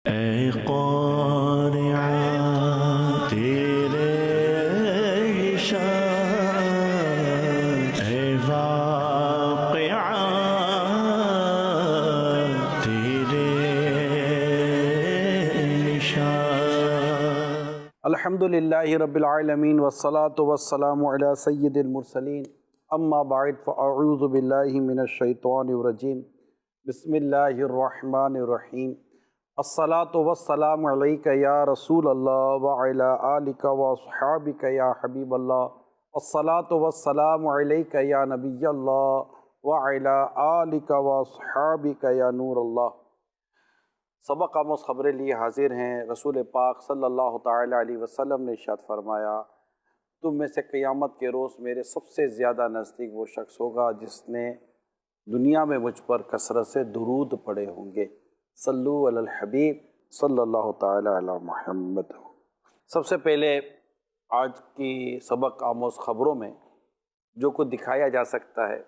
اے قارعہ تیرے شان، اے واقعہ تیرے نشان۔ الحمدللہ رب العالمین والصلاة والسلام علی سید المرسلین، اما بعد فاعوذ باللہ من الشیطان الرجیم، بسم اللہ الرحمن الرحیم۔ الصلاۃ والسلام علیک یا رسول اللہ وعلی آلک واصحابک یا حبیب اللہ، الصلاۃ والسلام علیک یا نبی اللہ وعلی آلک واصحابک یا نور اللہ۔ سبق آموز خبریں لیے حاضر ہیں۔ رسول پاک صلی اللہ تعالی علیہ وسلم نے ارشاد فرمایا، تم میں سے قیامت کے روز میرے سب سے زیادہ نزدیک وہ شخص ہوگا جس نے دنیا میں مجھ پر کثرت سے درود پڑھے ہوں گے۔ صلو علی الحبیب صلی اللہ تعالی علی محمد۔ سب سے پہلے آج کی سبق آموز خبروں میں جو کچھ دکھایا جا سکتا ہے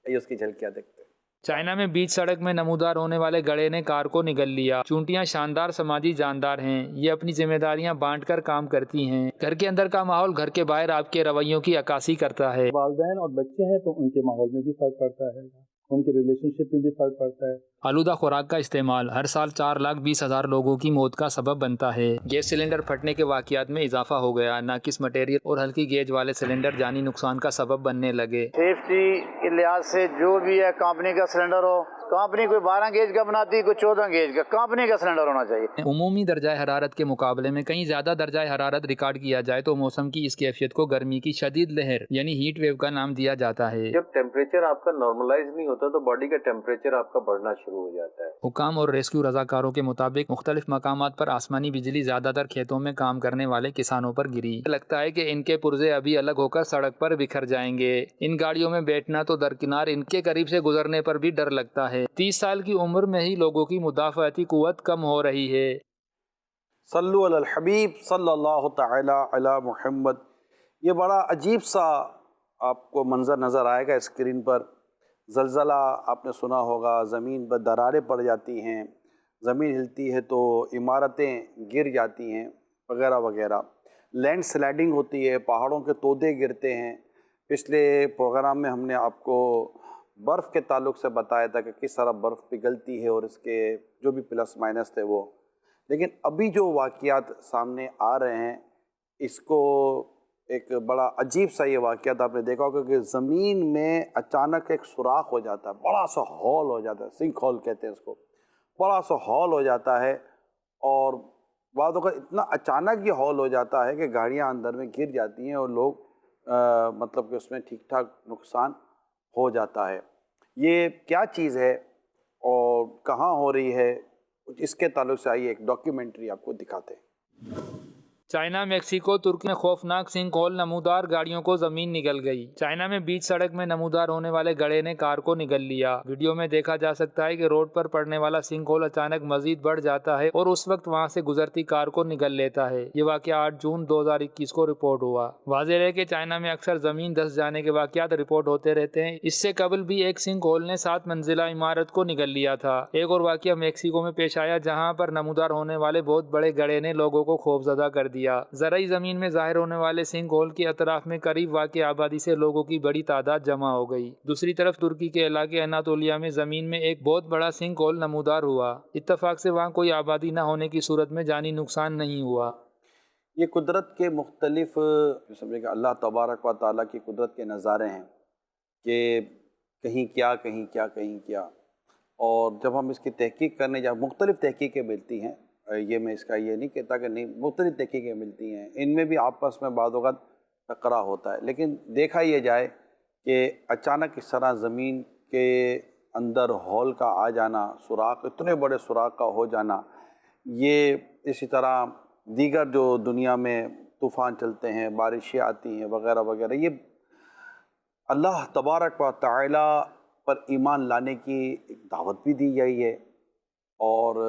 یہ اس کی جھلکیاں دیکھتے ہیں۔ چائنا میں بیچ سڑک میں نمودار ہونے والے گڑھے نے کار کو نگل لیا۔ چونٹیاں شاندار سماجی جاندار ہیں، یہ اپنی ذمہ داریاں بانٹ کر کام کرتی ہیں۔ گھر کے اندر کا ماحول گھر کے باہر آپ کے رویوں کی عکاسی کرتا ہے۔ والدین اور بچے ہیں تو ان کے ماحول میں بھی فرق پڑتا ہے، ان کے ریلیشن شپ میں بھی فرق پڑتا ہے۔ آلودہ خوراک کا استعمال ہر سال 4,20,000 لوگوں کی موت کا سبب بنتا ہے۔ گیس سلنڈر پھٹنے کے واقعات میں اضافہ ہو گیا۔ ناقص مٹیریل اور ہلکی گیج والے سلنڈر جانی نقصان کا سبب بننے لگے۔ سیفٹی کے لحاظ سے جو بھی ہے کمپنی کا سلنڈر ہو، کمپنی کوئی 12 گیج کا بناتی، کوئی 14 گیج کا، کمپنی کا سلنڈر ہونا چاہیے۔ عمومی درجہ حرارت کے مقابلے میں کہیں زیادہ درجہ حرارت ریکارڈ کیا جائے تو موسم کی اس کیفیت کو گرمی کی شدید لہر یعنی ہیٹ ویو کا نام دیا جاتا ہے۔ جب ٹیمپریچر آپ کا نارملائز نہیں ہوتا تو باڈی کا ٹیمپریچر آپ کا بڑھنا شروع ہو جاتا ہے۔ حکام اور ریسکیو رضاکاروں کے مطابق مختلف مقامات پر آسمانی بجلی زیادہ تر کھیتوں میں کام کرنے والے کسانوں پر گری۔ لگتا ہے کہ ان کے پرزے ابھی الگ ہو کر سڑک پر بکھر جائیں گے۔ ان گاڑیوں میں بیٹھنا تو درکنار ان کے قریب سے گزرنے پر بھی ڈر لگتا ہے۔ 30 سال کی عمر میں ہی لوگوں کی مدافعتی قوت کم ہو رہی ہے۔ صلو علی الحبیب صلی اللہ تعالی علی محمد۔ یہ بڑا عجیب سا آپ کو منظر نظر آئے گا اسکرین پر۔ زلزلہ آپ نے سنا ہوگا، زمین پر دراریں پڑ جاتی ہیں، زمین ہلتی ہے تو عمارتیں گر جاتی ہیں وغیرہ وغیرہ۔ لینڈ سلائڈنگ ہوتی ہے، پہاڑوں کے تودے گرتے ہیں۔ پچھلے پروگرام میں ہم نے آپ کو برف کے تعلق سے بتایا تھا کہ کس طرح برف پگھلتی ہے اور اس کے جو بھی پلس مائنس تھے وہ۔ لیکن ابھی جو واقعات سامنے آ رہے ہیں اس کو ایک بڑا عجیب سا یہ واقعات آپ نے دیکھا ہوگا کہ زمین میں اچانک ایک سوراخ ہو جاتا ہے، بڑا سا ہول ہو جاتا ہے، سنک ہول کہتے ہیں اس کو۔ بڑا سا ہول ہو جاتا ہے اور بعض اوقات اتنا اچانک یہ ہول ہو جاتا ہے کہ گاڑیاں اندر میں گر جاتی ہیں اور لوگ مطلب کہ اس میں ٹھیک ٹھاک نقصان ہو جاتا ہے۔ یہ کیا چیز ہے اور کہاں ہو رہی ہے، اس کے تعلق سے آئیے ایک ڈاکیومنٹری آپ کو دکھاتے ہیں۔ چائنا میکسیکو ترکی میں خوفناک سنک ہول، نمودار گاڑیوں کو زمین نگل گئی۔ چائنا میں بیچ سڑک میں نمودار ہونے والے گڑھے نے کار کو نگل لیا۔ ویڈیو میں دیکھا جا سکتا ہے کہ روڈ پر پڑنے والا سنک ہول اچانک مزید بڑھ جاتا ہے اور اس وقت وہاں سے گزرتی کار کو نگل لیتا ہے۔ یہ واقعہ 8 جون 2021 کو رپورٹ ہوا۔ واضح ہے کہ چائنا میں اکثر زمین دھس جانے کے واقعات رپورٹ ہوتے رہتے ہیں۔ اس سے قبل بھی ایک سنک ہول نے 7 منزلہ عمارت کو نگل لیا تھا۔ ایک اور واقعہ میکسیکو میں پیش آیا جہاں پر نمودار ہونے والے بہت بڑے گڑھے نے لوگوں کو خوفزدہ کر دیا۔ زرعی زمین میں ظاہر ہونے والے سنک ہول کے اطراف میں قریب واقع آبادی سے لوگوں کی بڑی تعداد جمع ہو گئی۔ دوسری طرف ترکی کے علاقے اناطولیہ میں زمین میں ایک بہت بڑا سنک ہول نمودار ہوا۔ اتفاق سے وہاں کوئی آبادی نہ ہونے کی صورت میں جانی نقصان نہیں ہوا۔ یہ قدرت کے مختلف سمجھے کہ اللہ تبارک و تعالیٰ کی قدرت کے نظارے ہیں کہ کہیں کیا کہیں کیا کہیں کیا۔ اور جب ہم اس کی تحقیق کرنے جا مختلف تحقیقیں ملتی ہیں، یہ میں اس کا یہ نہیں کہتا کہ نہیں، مختلف تحقیقیں ملتی ہیں، ان میں بھی آپس میں بعض اوقات ٹکرا ہوتا ہے، لیکن دیکھا یہ جائے کہ اچانک اس طرح زمین کے اندر ہول کا آ جانا، سوراخ، اتنے بڑے سوراخ کا ہو جانا، یہ اسی طرح دیگر جو دنیا میں طوفان چلتے ہیں، بارشیں آتی ہیں وغیرہ وغیرہ، یہ اللہ تبارک و تعالی پر ایمان لانے کی ایک دعوت بھی دی گئی ہے۔ اور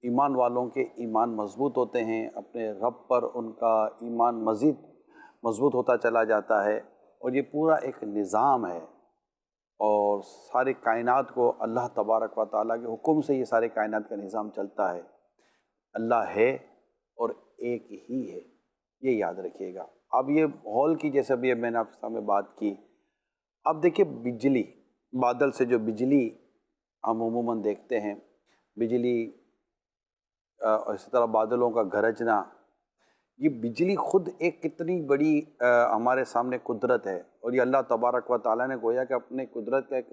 ایمان والوں کے ایمان مضبوط ہوتے ہیں، اپنے رب پر ان کا ایمان مزید مضبوط ہوتا چلا جاتا ہے، اور یہ پورا ایک نظام ہے اور سارے کائنات کو اللہ تبارک و تعالیٰ کے حکم سے یہ سارے کائنات کا نظام چلتا ہے. اللہ ہے اور ایک ہی ہے، یہ یاد رکھیے گا. اب یہ ماحول کی جیسے بھی میں نے آپ کے سامنے بات کی، اب دیکھیں بجلی، بادل سے جو بجلی ہم عموماً دیکھتے ہیں، بجلی اسی طرح بادلوں کا گرجنا، یہ بجلی خود ایک کتنی بڑی ہمارے سامنے قدرت ہے، اور یہ اللہ تبارک و تعالیٰ نے گویا کہ اپنے قدرت کا ایک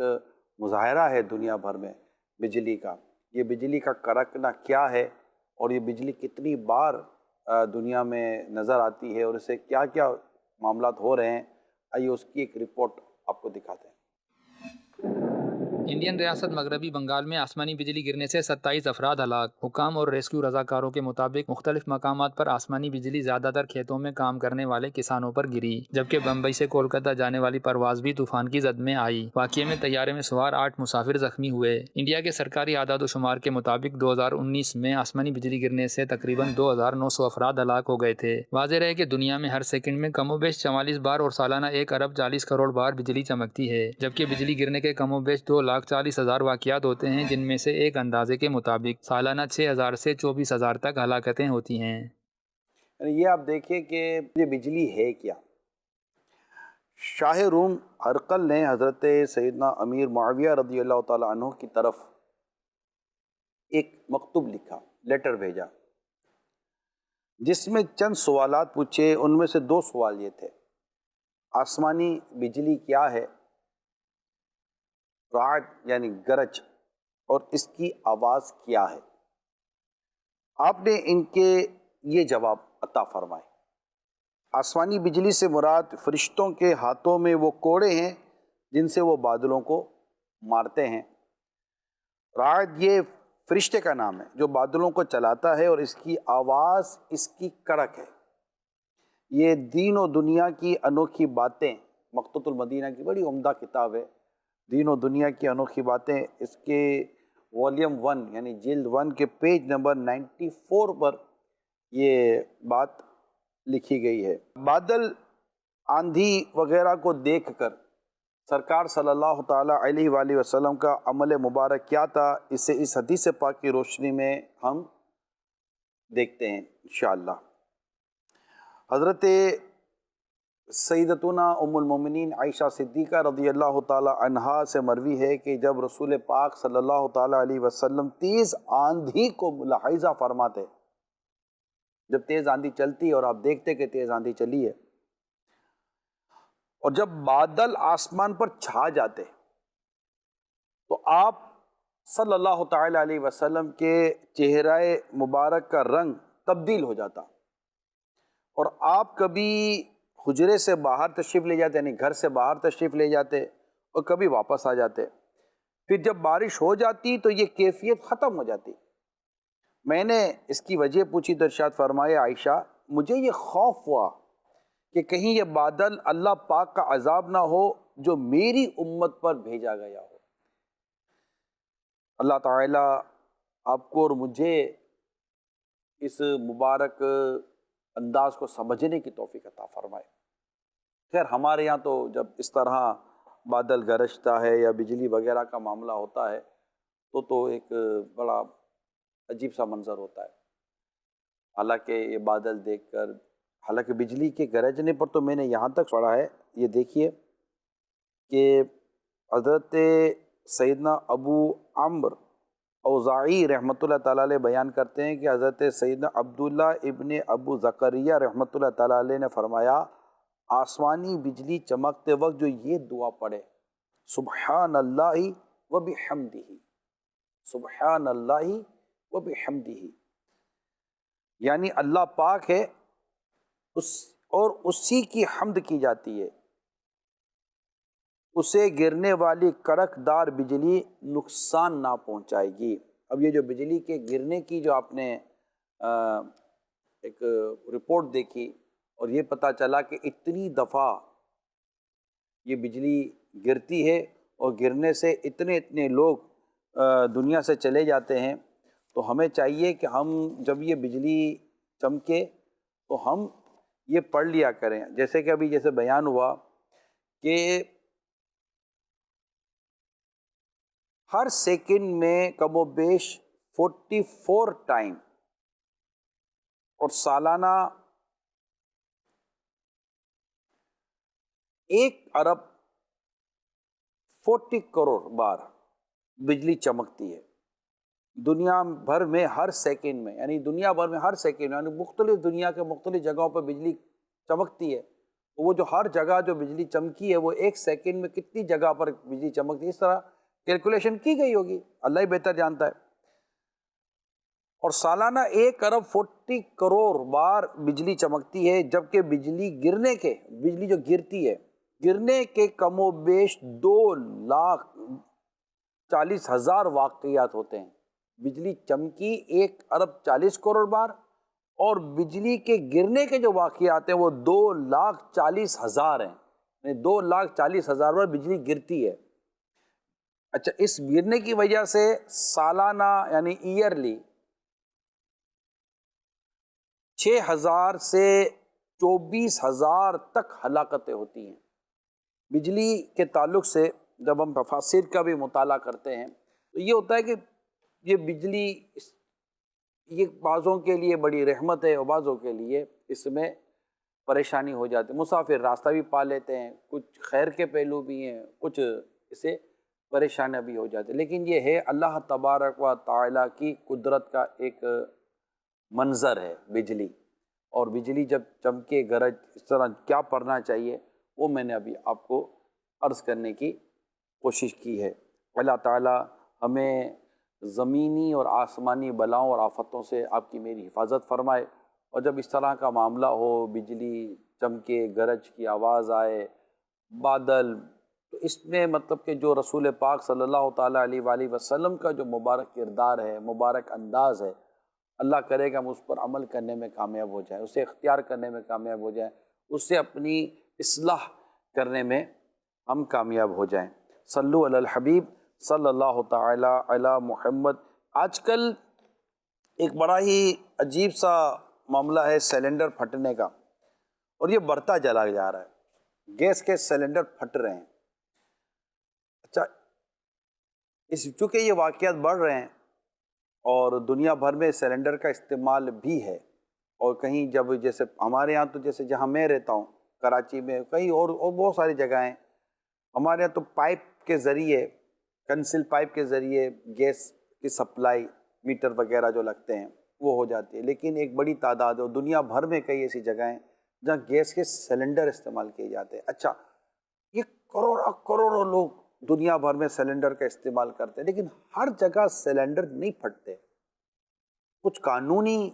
مظاہرہ ہے دنیا بھر میں بجلی کا. یہ بجلی کا کڑکنا کیا ہے اور یہ بجلی کتنی بار دنیا میں نظر آتی ہے اور اسے کیا کیا معاملات ہو رہے ہیں، آئیے اس کی ایک رپورٹ آپ کو دکھاتے ہیں. انڈین ریاست مغربی بنگال میں آسمانی بجلی گرنے سے 27 افراد ہلاک. حکام اور ریسکیو رضاکاروں کے مطابق مختلف مقامات پر آسمانی بجلی زیادہ تر کھیتوں میں کام کرنے والے کسانوں پر گری، جبکہ بمبئی سے کولکتہ جانے والی پرواز بھی طوفان کی زد میں آئی. واقعے میں طیارے میں سوار 8 مسافر زخمی ہوئے. انڈیا کے سرکاری اعداد و شمار کے مطابق 2019 میں آسمانی بجلی گرنے سے تقریباً 2900 افراد ہلاک ہو گئے تھے. واضح رہے کہ دنیا میں ہر سیکنڈ میں کم و بیش 44 بار اور سالانہ 1 ارب 40 کروڑ بار بجلی چمکتی ہے، جبکہ بجلی گرنے کے کم و بیش 2,40,000 واقعات ہوتے ہیں، جن میں سے ایک اندازے کے مطابق سالانہ 6,000 سے 24,000 تک ہلاکتیں ہوتی ہیں. یہ آپ دیکھیں کہ یہ بجلی ہے کیا. شاہ روم ہرقل نے حضرت سیدنا امیر معاویہ رضی اللہ تعالیٰ عنہ کی طرف ایک مکتوب لکھا، لیٹر بھیجا، جس میں چند سوالات پوچھے. ان میں سے 2 سوال یہ تھے: آسمانی بجلی کیا ہے، رعد یعنی گرج، اور اس کی آواز کیا ہے. آپ نے ان کے یہ جواب عطا فرمائے. آسمانی بجلی سے مراد فرشتوں کے ہاتھوں میں وہ کوڑے ہیں جن سے وہ بادلوں کو مارتے ہیں. رعد یہ فرشتے کا نام ہے جو بادلوں کو چلاتا ہے، اور اس کی آواز اس کی کڑک ہے. یہ دین و دنیا کی انوکھی باتیں، مقتوط المدینہ کی بڑی عمدہ کتاب ہے، دین و دنیا کی انوکھی باتیں. اس کے والیوم 1 یعنی جلد 1 کے پیج نمبر 94 پر یہ بات لکھی گئی ہے. بادل، آندھی وغیرہ کو دیکھ کر سرکار صلی اللہ تعالیٰ علیہ وآلہ وسلم کا عمل مبارک کیا تھا، اسے اس حدیث پاک کی روشنی میں ہم دیکھتے ہیں انشاءاللہ. حضرت سیدتنا ام المومنین عائشہ صدیقہ رضی اللہ تعالیٰ عنہا سے مروی ہے کہ جب رسول پاک صلی اللہ تعالیٰ علیہ وسلم تیز آندھی کو ملاحظہ فرماتے، جب تیز آندھی چلتی اور آپ دیکھتے کہ تیز آندھی چلی ہے، اور جب بادل آسمان پر چھا جاتے تو آپ صلی اللہ تعالیٰ علیہ وسلم کے چہرہ مبارک کا رنگ تبدیل ہو جاتا، اور آپ کبھی حجرے سے باہر تشریف لے جاتے، یعنی گھر سے باہر تشریف لے جاتے، اور کبھی واپس آ جاتے. پھر جب بارش ہو جاتی تو یہ کیفیت ختم ہو جاتی. میں نے اس کی وجہ پوچھی تو ارشاد فرمائے، عائشہ مجھے یہ خوف ہوا کہ کہیں یہ بادل اللہ پاک کا عذاب نہ ہو جو میری امت پر بھیجا گیا ہو. اللہ تعالیٰ آپ کو اور مجھے اس مبارک انداز کو سمجھنے کی توفیق عطا فرمائے. خیر، ہمارے یہاں تو جب اس طرح بادل گرجتا ہے یا بجلی وغیرہ کا معاملہ ہوتا ہے تو ایک بڑا عجیب سا منظر ہوتا ہے. حالانکہ یہ بادل دیکھ کر، حالانکہ بجلی کے گرجنے پر تو میں نے یہاں تک پڑھا ہے، یہ دیکھیے کہ حضرت سیدنا ابو عمرو اوزاعی رحمۃ اللہ تعالیٰ علیہ بیان کرتے ہیں کہ حضرت سیدنا عبداللہ ابن ابو زکریہ رحمۃ اللہ تعالیٰ علیہ نے فرمایا، آسمانی بجلی چمکتے وقت جو یہ دعا پڑھے، سبحان اللہ و بحمدہ، سبحان اللہ و بحمدہ، یعنی اللہ پاک ہے اور اسی کی حمد کی جاتی ہے، اسے گرنے والی کڑک دار بجلی نقصان نہ پہنچائے گی. اب یہ جو بجلی کے گرنے کی جو آپ نے ایک رپورٹ دیکھی، اور یہ پتہ چلا کہ اتنی دفعہ یہ بجلی گرتی ہے اور گرنے سے اتنے لوگ دنیا سے چلے جاتے ہیں، تو ہمیں چاہیے کہ ہم جب یہ بجلی چمکے تو ہم یہ پڑھ لیا کریں. جیسے کہ ابھی جیسے بیان ہوا کہ ہر سیکنڈ میں کم و بیش 44 ٹائم اور سالانہ 1,40,00,000,000 کروڑ بار بجلی چمکتی ہے دنیا بھر میں ہر سیکنڈ میں، یعنی دنیا بھر میں ہر سیکنڈ میں، یعنی مختلف دنیا کے مختلف جگہوں پر بجلی چمکتی ہے. وہ جو ہر جگہ جو بجلی چمکی ہے وہ ایک سیکنڈ میں کتنی جگہ پر بجلی چمکتی ہے، اس طرح کیلکولیشن کی گئی ہوگی، اللہ ہی بہتر جانتا ہے. اور سالانہ 1,40,00,000,000 بار بجلی چمکتی ہے، جبکہ بجلی جو گرتی ہے، گرنے کے کم و بیش 2,40,000,000 واقعات ہوتے ہیں. بجلی چمکی 1,40,00,000,000 بار، اور بجلی کے گرنے کے جو واقعات ہیں وہ 2,40,000,000 ہیں، یعنی 2,40,000,000 بار بجلی گرتی ہے. اچھا، اس گرنے کی وجہ سے سالانہ یعنی ایئرلی 6,000 سے 24,000 تک ہلاکتیں ہوتی ہیں. بجلی کے تعلق سے جب ہم تفاسیر کا بھی مطالعہ کرتے ہیں تو یہ ہوتا ہے کہ یہ بجلی یہ بعضوں کے لیے بڑی رحمت ہے اور بعضوں کے لیے اس میں پریشانی ہو جاتی ہے. مسافر راستہ بھی پا لیتے ہیں، کچھ خیر کے پہلو بھی ہیں، کچھ اسے پریشانیاں بھی ہو جاتی ہیں. لیکن یہ ہے اللہ تبارک و تعالیٰ کی قدرت کا ایک منظر ہے بجلی. اور بجلی جب چمکے گرج اس طرح کیا پڑھنا چاہیے وہ میں نے ابھی آپ کو عرض کرنے کی کوشش کی ہے. اللہ تعالیٰ ہمیں زمینی اور آسمانی بلاؤں اور آفتوں سے آپ کی میری حفاظت فرمائے. اور جب اس طرح کا معاملہ ہو، بجلی چمکے، گرج کی آواز آئے، بادل، تو اس میں مطلب کہ جو رسول پاک صلی اللہ تعالیٰ علیہ وآلہ وسلم کا جو مبارک کردار ہے، مبارک انداز ہے، اللہ کرے کہ ہم اس پر عمل کرنے میں کامیاب ہو جائیں، اسے اختیار کرنے میں کامیاب ہو جائیں، اس سے اپنی اصلاح کرنے میں ہم کامیاب ہو جائیں. صلو علی الحبیب صلی اللہ تعالی علی محمد. آج کل ایک بڑا ہی عجیب سا معاملہ ہے سلنڈر پھٹنے کا، اور یہ بڑھتا چلا جا رہا ہے. گیس کے سلنڈر پھٹ رہے ہیں. اچھا، چونکہ یہ واقعات بڑھ رہے ہیں اور دنیا بھر میں سلنڈر کا استعمال بھی ہے، اور کہیں جب جیسے ہمارے ہاں تو جیسے جہاں میں رہتا ہوں کراچی میں، کہیں اور بہت ساری جگہیں ہمارے ہاں تو پائپ کے ذریعے، کنسل پائپ کے ذریعے گیس کی سپلائی، میٹر وغیرہ جو لگتے ہیں وہ ہو جاتی ہے. لیکن ایک بڑی تعداد ہے، دنیا بھر میں کئی ایسی جگہیں جہاں گیس کے سلنڈر استعمال کیے جاتے ہیں. اچھا، یہ کروڑوں لوگ دنیا بھر میں سلنڈر کا استعمال کرتے ہیں، لیکن ہر جگہ سلنڈر نہیں پھٹتے. کچھ قانونی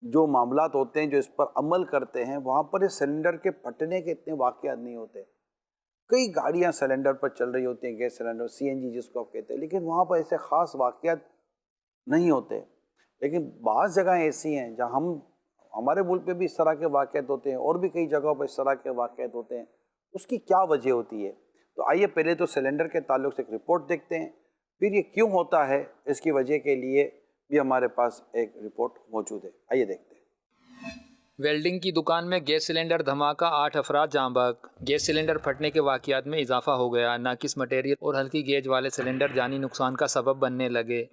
جو معاملات ہوتے ہیں جو اس پر عمل کرتے ہیں، وہاں پر یہ سلنڈر کے پھٹنے کے اتنے واقعات نہیں ہوتے. کئی گاڑیاں سلنڈر پر چل رہی ہوتی ہیں، گیس سلنڈر، CNG جس کو آپ کہتے ہیں، لیکن وہاں پر ایسے خاص واقعات نہیں ہوتے. لیکن بعض جگہیں ایسی ہیں جہاں ہمارے ملک میں بھی اس طرح کے واقعات ہوتے ہیں، اور بھی کئی جگہوں پر اس طرح کے واقعات ہوتے ہیں. اس کی کیا وجہ ہوتی ہے؟ تو آئیے پہلے تو سلنڈر کے تعلق سے ایک رپورٹ دیکھتے ہیں، پھر یہ کیوں ہوتا ہے اس کی وجہ کے لیے بھی ہمارے پاس ایک رپورٹ موجود ہے. آئیے دیکھتے ہیں. ویلڈنگ کی دکان میں گیس سلنڈر دھماکہ، 8 افراد جاں بحق. گیس سلنڈر پھٹنے کے واقعات میں اضافہ ہو گیا. ناقص مٹیریل اور ہلکی گیج والے سلنڈر جانی نقصان کا سبب بننے لگے.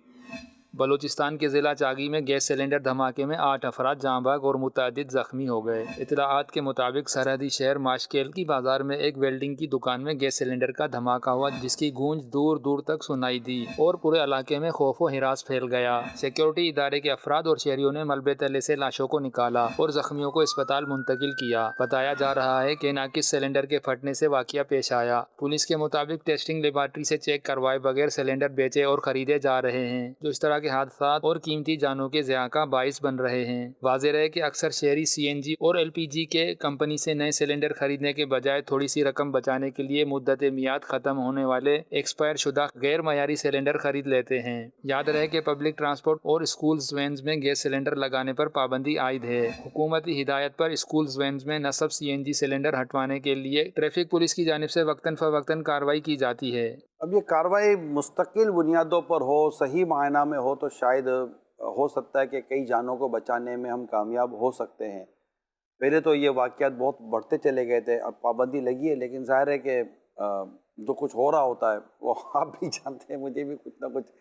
بلوچستان کے ضلع چاگی میں گیس سلنڈر دھماکے میں 8 افراد جاں بحق اور متعدد زخمی ہو گئے. اطلاعات کے مطابق سرحدی شہر ماشکیل کی بازار میں ایک ویلڈنگ کی دکان میں گیس سلنڈر کا دھماکہ ہوا، جس کی گونج دور دور تک سنائی دی اور پورے علاقے میں خوف و ہراس پھیل گیا. سیکیورٹی ادارے کے افراد اور شہریوں نے ملبے تلے سے لاشوں کو نکالا اور زخمیوں کو اسپتال منتقل کیا. بتایا جا رہا ہے کہ ناقص سلنڈر کے پھٹنے سے واقعہ پیش آیا. پولیس کے مطابق ٹیسٹنگ لیبارٹری سے چیک کروائے بغیر سلنڈر بیچے اور خریدے جا رہے ہیں، جو اس طرح کے حادثات اور قیمتی جانوں کے ضیاع کا باعث بن رہے ہیں. واضح رہے کہ اکثر شہری CNG اور LPG کے کمپنی سے نئے سلنڈر خریدنے کے بجائے تھوڑی سی رقم بچانے کے لیے مدت میعاد ختم ہونے والے ایکسپائر شدہ غیر معیاری سلنڈر خرید لیتے ہیں. یاد رہے کہ پبلک ٹرانسپورٹ اور اسکولز وینز میں گیس سلنڈر لگانے پر پابندی عائد ہے. حکومتی ہدایت پر اسکولز وینز میں نصب CNG سلنڈر ہٹوانے کے لیے ٹریفک پولیس کی جانب سے وقتاً فوقتاً کارروائی کی جاتی ہے. اب یہ کارروائی مستقل بنیادوں پر ہو، صحیح معنی میں ہو، تو شاید ہو سکتا ہے کہ کئی جانوں کو بچانے میں ہم کامیاب ہو سکتے ہیں. پہلے تو یہ واقعات بہت بڑھتے چلے گئے تھے، اب پابندی لگی ہے، لیکن ظاہر ہے کہ جو کچھ ہو رہا ہوتا ہے وہ آپ بھی جانتے ہیں, مجھے بھی کچھ نہ کچھ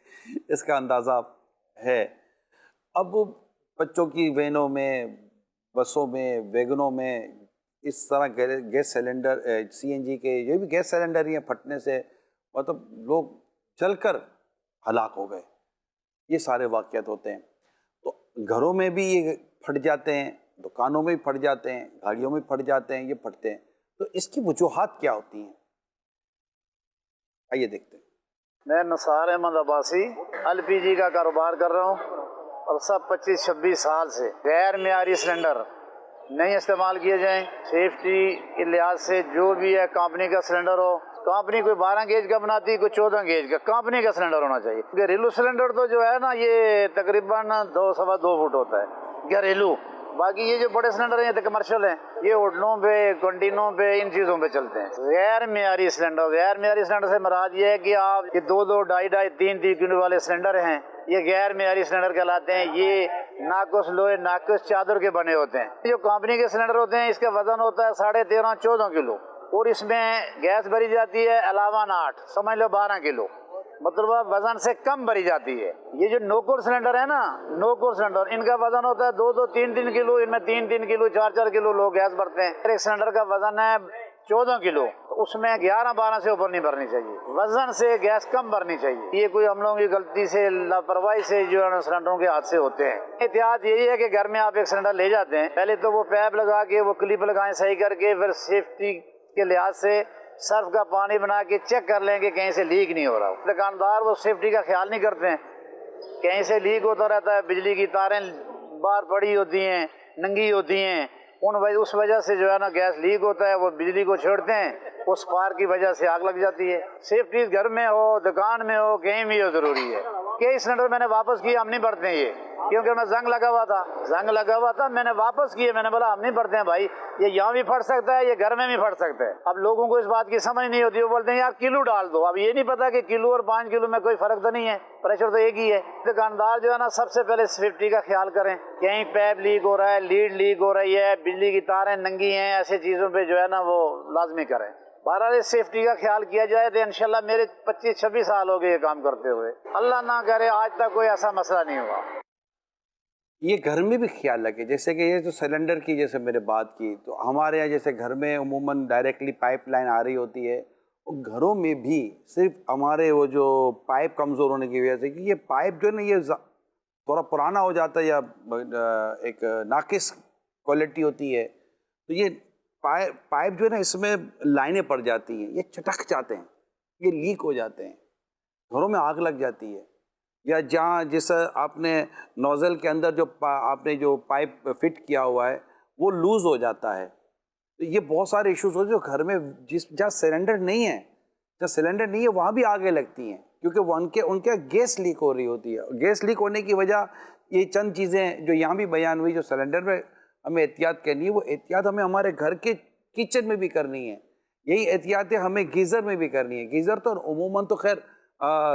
اس کا اندازہ ہے. اب بچوں کی وینوں میں, بسوں میں, ویگنوں میں اس طرح گیس سلنڈر CNG کے یہ بھی گیس سلنڈر ہی ہیں, پھٹنے سے مطلب لوگ جل کر ہلاک ہو گئے. یہ سارے واقعات ہوتے ہیں. تو گھروں میں بھی یہ پھٹ جاتے ہیں, دکانوں میں بھی پھٹ جاتے ہیں, گاڑیوں میں پھٹ جاتے ہیں, یہ پھٹتے ہیں. تو اس کی وجوہات کیا ہوتی ہیں, آئیے دیکھتے ہیں. میں نثار احمد عباسی LPG کا کاروبار کر رہا ہوں, اور سب 25-26 سال سے غیر معیاری سلنڈر نہیں استعمال کیے جائیں. سیفٹی کے لحاظ سے جو بھی ہے کمپنی کا سلنڈر ہو, کمپنی کوئی 12 گیج کا بناتی, کوئی 14 گیج کا, کمپنی کا سلنڈر ہونا چاہیے. گھریلو سلنڈر تو جو ہے نا یہ تقریباً 2-2.25 فٹ ہوتا ہے گھریلو. باقی یہ جو بڑے سلنڈر ہیں یہ تو کمرشل ہیں, یہ ہوٹلوں پہ, کنٹینوں پہ, ان چیزوں پہ چلتے ہیں. غیر معیاری سلنڈر, غیر معیاری سلنڈر سے مراد یہ ہے کہ آپ یہ 2-2, 2.5-2.5, 3-3 کلو والے سلنڈر ہیں, یہ غیر معیاری سلنڈر کہلاتے ہیں. یہ ناقص لوہے, ناقص چادر کے بنے ہوتے ہیں. جو کمپنی کے سلنڈر ہوتے ہیں اس کا وزن ہوتا ہے 13.5-14 کلو, اور اس میں گیس بھری جاتی ہے علاوہ 8, سمجھ لو 12 کلو, مطلب وزن سے کم بھری جاتی ہے. یہ جو نوکور سلنڈر ہے نا, نوکور سلنڈر, ان کا وزن ہوتا ہے 2-2, 3-3 کلو, ان میں 3-3 کلو, 4-4 کلو لوگ گیس بھرتے ہیں. ایک سلنڈر کا وزن ہے 14 کلو, اس میں 11-12 سے اوپر نہیں بھرنی چاہیے, وزن سے گیس کم بھرنی چاہیے. یہ کوئی ہم لوگوں کی غلطی سے, لاپرواہی سے جو ہے سلنڈروں کے حادثے ہوتے ہیں. احتیاط یہی ہے کہ گھر میں آپ ایک سلنڈر لے جاتے ہیں, پہلے تو وہ پیپ لگا کے, وہ کلپ لگائیں صحیح کر کے, پھر سیفٹی کے لحاظ سے صرف کا پانی بنا کے چیک کر لیں کہ کہیں سے لیک نہیں ہو رہا. دکاندار وہ سیفٹی کا خیال نہیں کرتے ہیں, کہیں سے لیک ہوتا رہتا ہے. بجلی کی تاریں باہر پڑی ہوتی ہیں, ننگی ہوتی ہیں, اس وجہ سے جو ہے نا گیس لیک ہوتا ہے. وہ بجلی کو چھیڑتے ہیں, اس پار کی وجہ سے آگ لگ جاتی ہے. سیفٹی گھر میں ہو, دکان میں ہو, کہیں بھی ہو, ضروری ہے. کئی سلنڈر میں نے واپس کیے, ہم نہیں بھرتے ہیں یہ, کیونکہ میں زنگ لگا ہوا تھا, میں نے واپس کیے. میں نے بولا ہم نہیں بھرتے ہیں بھائی, یہ یہاں بھی پھٹ سکتا ہے, یہ گھر میں بھی پھٹ سکتا ہے. اب لوگوں کو اس بات کی سمجھ نہیں ہوتی, وہ بولتے ہیں یار کلو ڈال دو. اب یہ نہیں پتا کہ کلو اور 5 کلو میں کوئی فرق تو نہیں ہے, پریشر تو ایک ہی ہے. دکاندار جو ہے نا سب سے پہلے سیفٹی کا خیال کریں. کہیں پیپ لیک ہو رہا ہے, لیڈ لیک ہو رہی ہے, بجلی کی تاریں ننگی ہیں, ایسے چیزوں پہ جو ہے نا وہ لازمی کریں. بہرحال سیفٹی کا خیال کیا جائے تو انشاءاللہ میرے 25-26 سال ہو گئے یہ کام کرتے ہوئے, اللہ نہ کرے آج تک کوئی ایسا مسئلہ نہیں ہوا. یہ گھر میں بھی خیال رکھے, جیسے کہ یہ جو سلنڈر کی جیسے میں نے بات کی, تو ہمارے یہاں جیسے گھر میں عموماً ڈائریکٹلی پائپ لائن آ رہی ہوتی ہے, اور گھروں میں بھی صرف ہمارے وہ جو پائپ کمزور ہونے کی وجہ سے, کہ یہ پائپ جو ہے نا یہ تھوڑا پرانا ہو جاتا ہے یا ایک ناقص کوالٹی ہوتی ہے, تو یہ پائپ جو ہے نا اس میں لائنیں پڑ جاتی ہیں, یہ چٹک جاتے ہیں, یہ لیک ہو جاتے ہیں, گھروں میں آگ لگ جاتی ہے. یا جہاں جیسا آپ نے نوزل کے اندر جو آپ نے جو پائپ فٹ کیا ہوا ہے وہ لوز ہو جاتا ہے. تو یہ بہت سارے ایشوز ہوتے ہیں جو گھر میں جہاں سلنڈر نہیں ہے وہاں بھی آگے لگتی ہیں, کیونکہ وہ ان کے گیس لیک ہو رہی ہوتی ہے. گیس لیک ہونے کی وجہ یہ چند چیزیں جو یہاں بھی بیان ہوئی, جو سلنڈر میں ہمیں احتیاط کرنی ہے, وہ احتیاط ہمیں ہمارے گھر کے کچن میں بھی کرنی ہے. یہی احتیاطیں ہمیں گیزر میں بھی کرنی ہے. گیزر تو عموماً تو خیر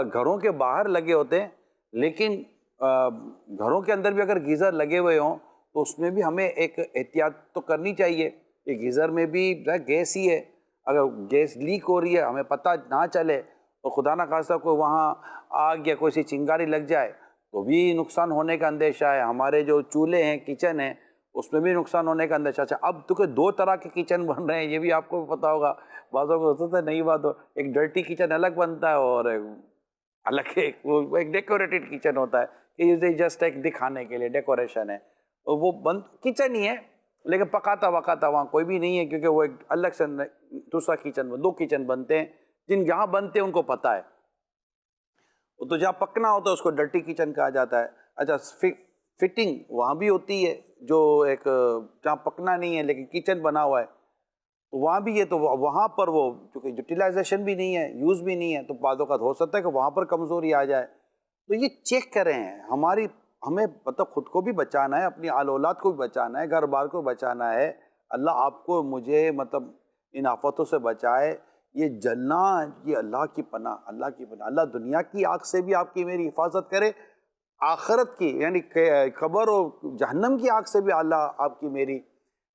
گھروں کے باہر لگے ہوتے ہیں, لیکن گھروں کے اندر بھی اگر گیزر لگے ہوئے ہوں تو اس میں بھی ہمیں ایک احتیاط تو کرنی چاہیے. کہ گیزر میں بھی گیس ہی ہے, اگر گیس لیک ہو رہی ہے ہمیں پتہ نہ چلے تو خدا نہ خواستہ کوئی وہاں آگ یا کوئی سی چنگاری لگ جائے تو بھی نقصان ہونے کا اندیشہ ہے. ہمارے جو چولہے ہیں, کچن ہیں, اس میں بھی نقصان ہونے کا اندیشہ ہے. اب تو کہ 2 طرح کے کچن بن رہے ہیں, یہ بھی آپ کو پتہ ہوگا. بعضوں کو ہوتا ہے نہیں بات ہو, ایک ڈرٹی کچن الگ بنتا ہے اور الگ ایک ڈیکوریٹڈ کچن ہوتا ہے, کہ یہ جسٹ ایک دکھانے کے لیے ڈیکوریشن ہے. وہ بند کچن ہی ہے لیکن پکاتا وقاتا وہاں کوئی بھی نہیں ہے, کیونکہ وہ ایک الگ سے دوسرا کچن, 2 کچن بنتے ہیں. جن جہاں بنتے ہیں ان کو پتہ ہے. تو جہاں پکنا ہوتا ہے اس کو ڈرٹی کچن کہا جاتا ہے. اچھا, فٹنگ وہاں بھی ہوتی ہے جو ایک جہاں پکنا نہیں ہے لیکن کچن بنا ہوا ہے, وہاں بھی یہ, تو وہاں پر وہ چونکہ یوٹیلائزیشن بھی نہیں ہے, یوز بھی نہیں ہے, تو بعض اوقات ہو سکتا ہے کہ وہاں پر کمزوری آ جائے. تو یہ چیک کریں. ہمیں مطلب خود کو بھی بچانا ہے, اپنی آل اولاد کو بھی بچانا ہے, گھر بار کو بچانا ہے. اللہ آپ کو مجھے مطلب ان آفتوں سے بچائے. یہ جلنا یہ اللہ کی پناہ, اللہ دنیا کی آگ سے بھی آپ کی میری حفاظت کرے, آخرت کی یعنی قبر اور جہنم کی آگ سے بھی اللہ آپ کی میری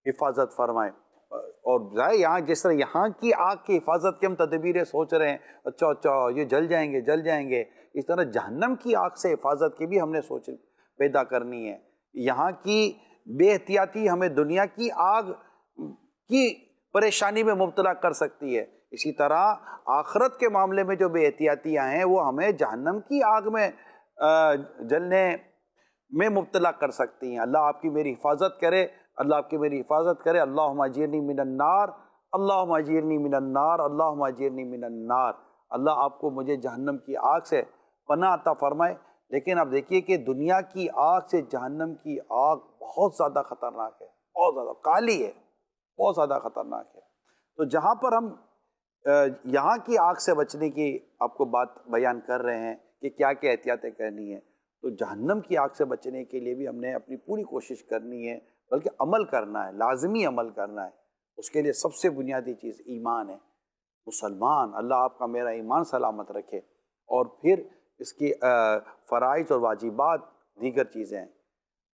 حفاظت فرمائے. اور یہاں جس طرح یہاں کی آگ کی حفاظت کی ہم تدبیریں سوچ رہے ہیں، اچھا یہ جل جائیں گے، اس طرح جہنم کی آگ سے حفاظت کی بھی ہم نے سوچ پیدا کرنی ہے۔ یہاں کی بے احتیاطی ہمیں دنیا کی آگ کی پریشانی میں مبتلا کر سکتی ہے، اسی طرح آخرت کے معاملے میں جو بے احتیاطیاں ہیں وہ ہمیں جہنم کی آگ میں جلنے میں مبتلا کر سکتی ہیں۔ اللہ آپ کی میری حفاظت کرے، اللہ آپ کی میری حفاظت کرے۔ اللہم اجرنی من النار، اللہم اجرنی من النار، اللہم اجرنی من النار۔ اللہ آپ کو مجھے جہنم کی آگ سے پناہ عطا فرمائے۔ لیکن اب دیکھیے کہ دنیا کی آگ سے جہنم کی آگ بہت زیادہ خطرناک ہے، بہت زیادہ کالی ہے، بہت زیادہ خطرناک ہے۔ تو جہاں پر ہم یہاں کی آگ سے بچنے کی آپ کو بات بیان کر رہے ہیں کہ کیا کیا احتیاطیں کرنی ہیں، تو جہنم کی آگ سے بچنے کے لیے بھی ہم نے اپنی پوری کوشش کرنی ہے، بلکہ عمل کرنا ہے، لازمی عمل کرنا ہے۔ اس کے لیے سب سے بنیادی چیز ایمان ہے۔ مسلمان، اللہ آپ کا میرا ایمان سلامت رکھے، اور پھر اس کی فرائض اور واجبات دیگر چیزیں ہیں،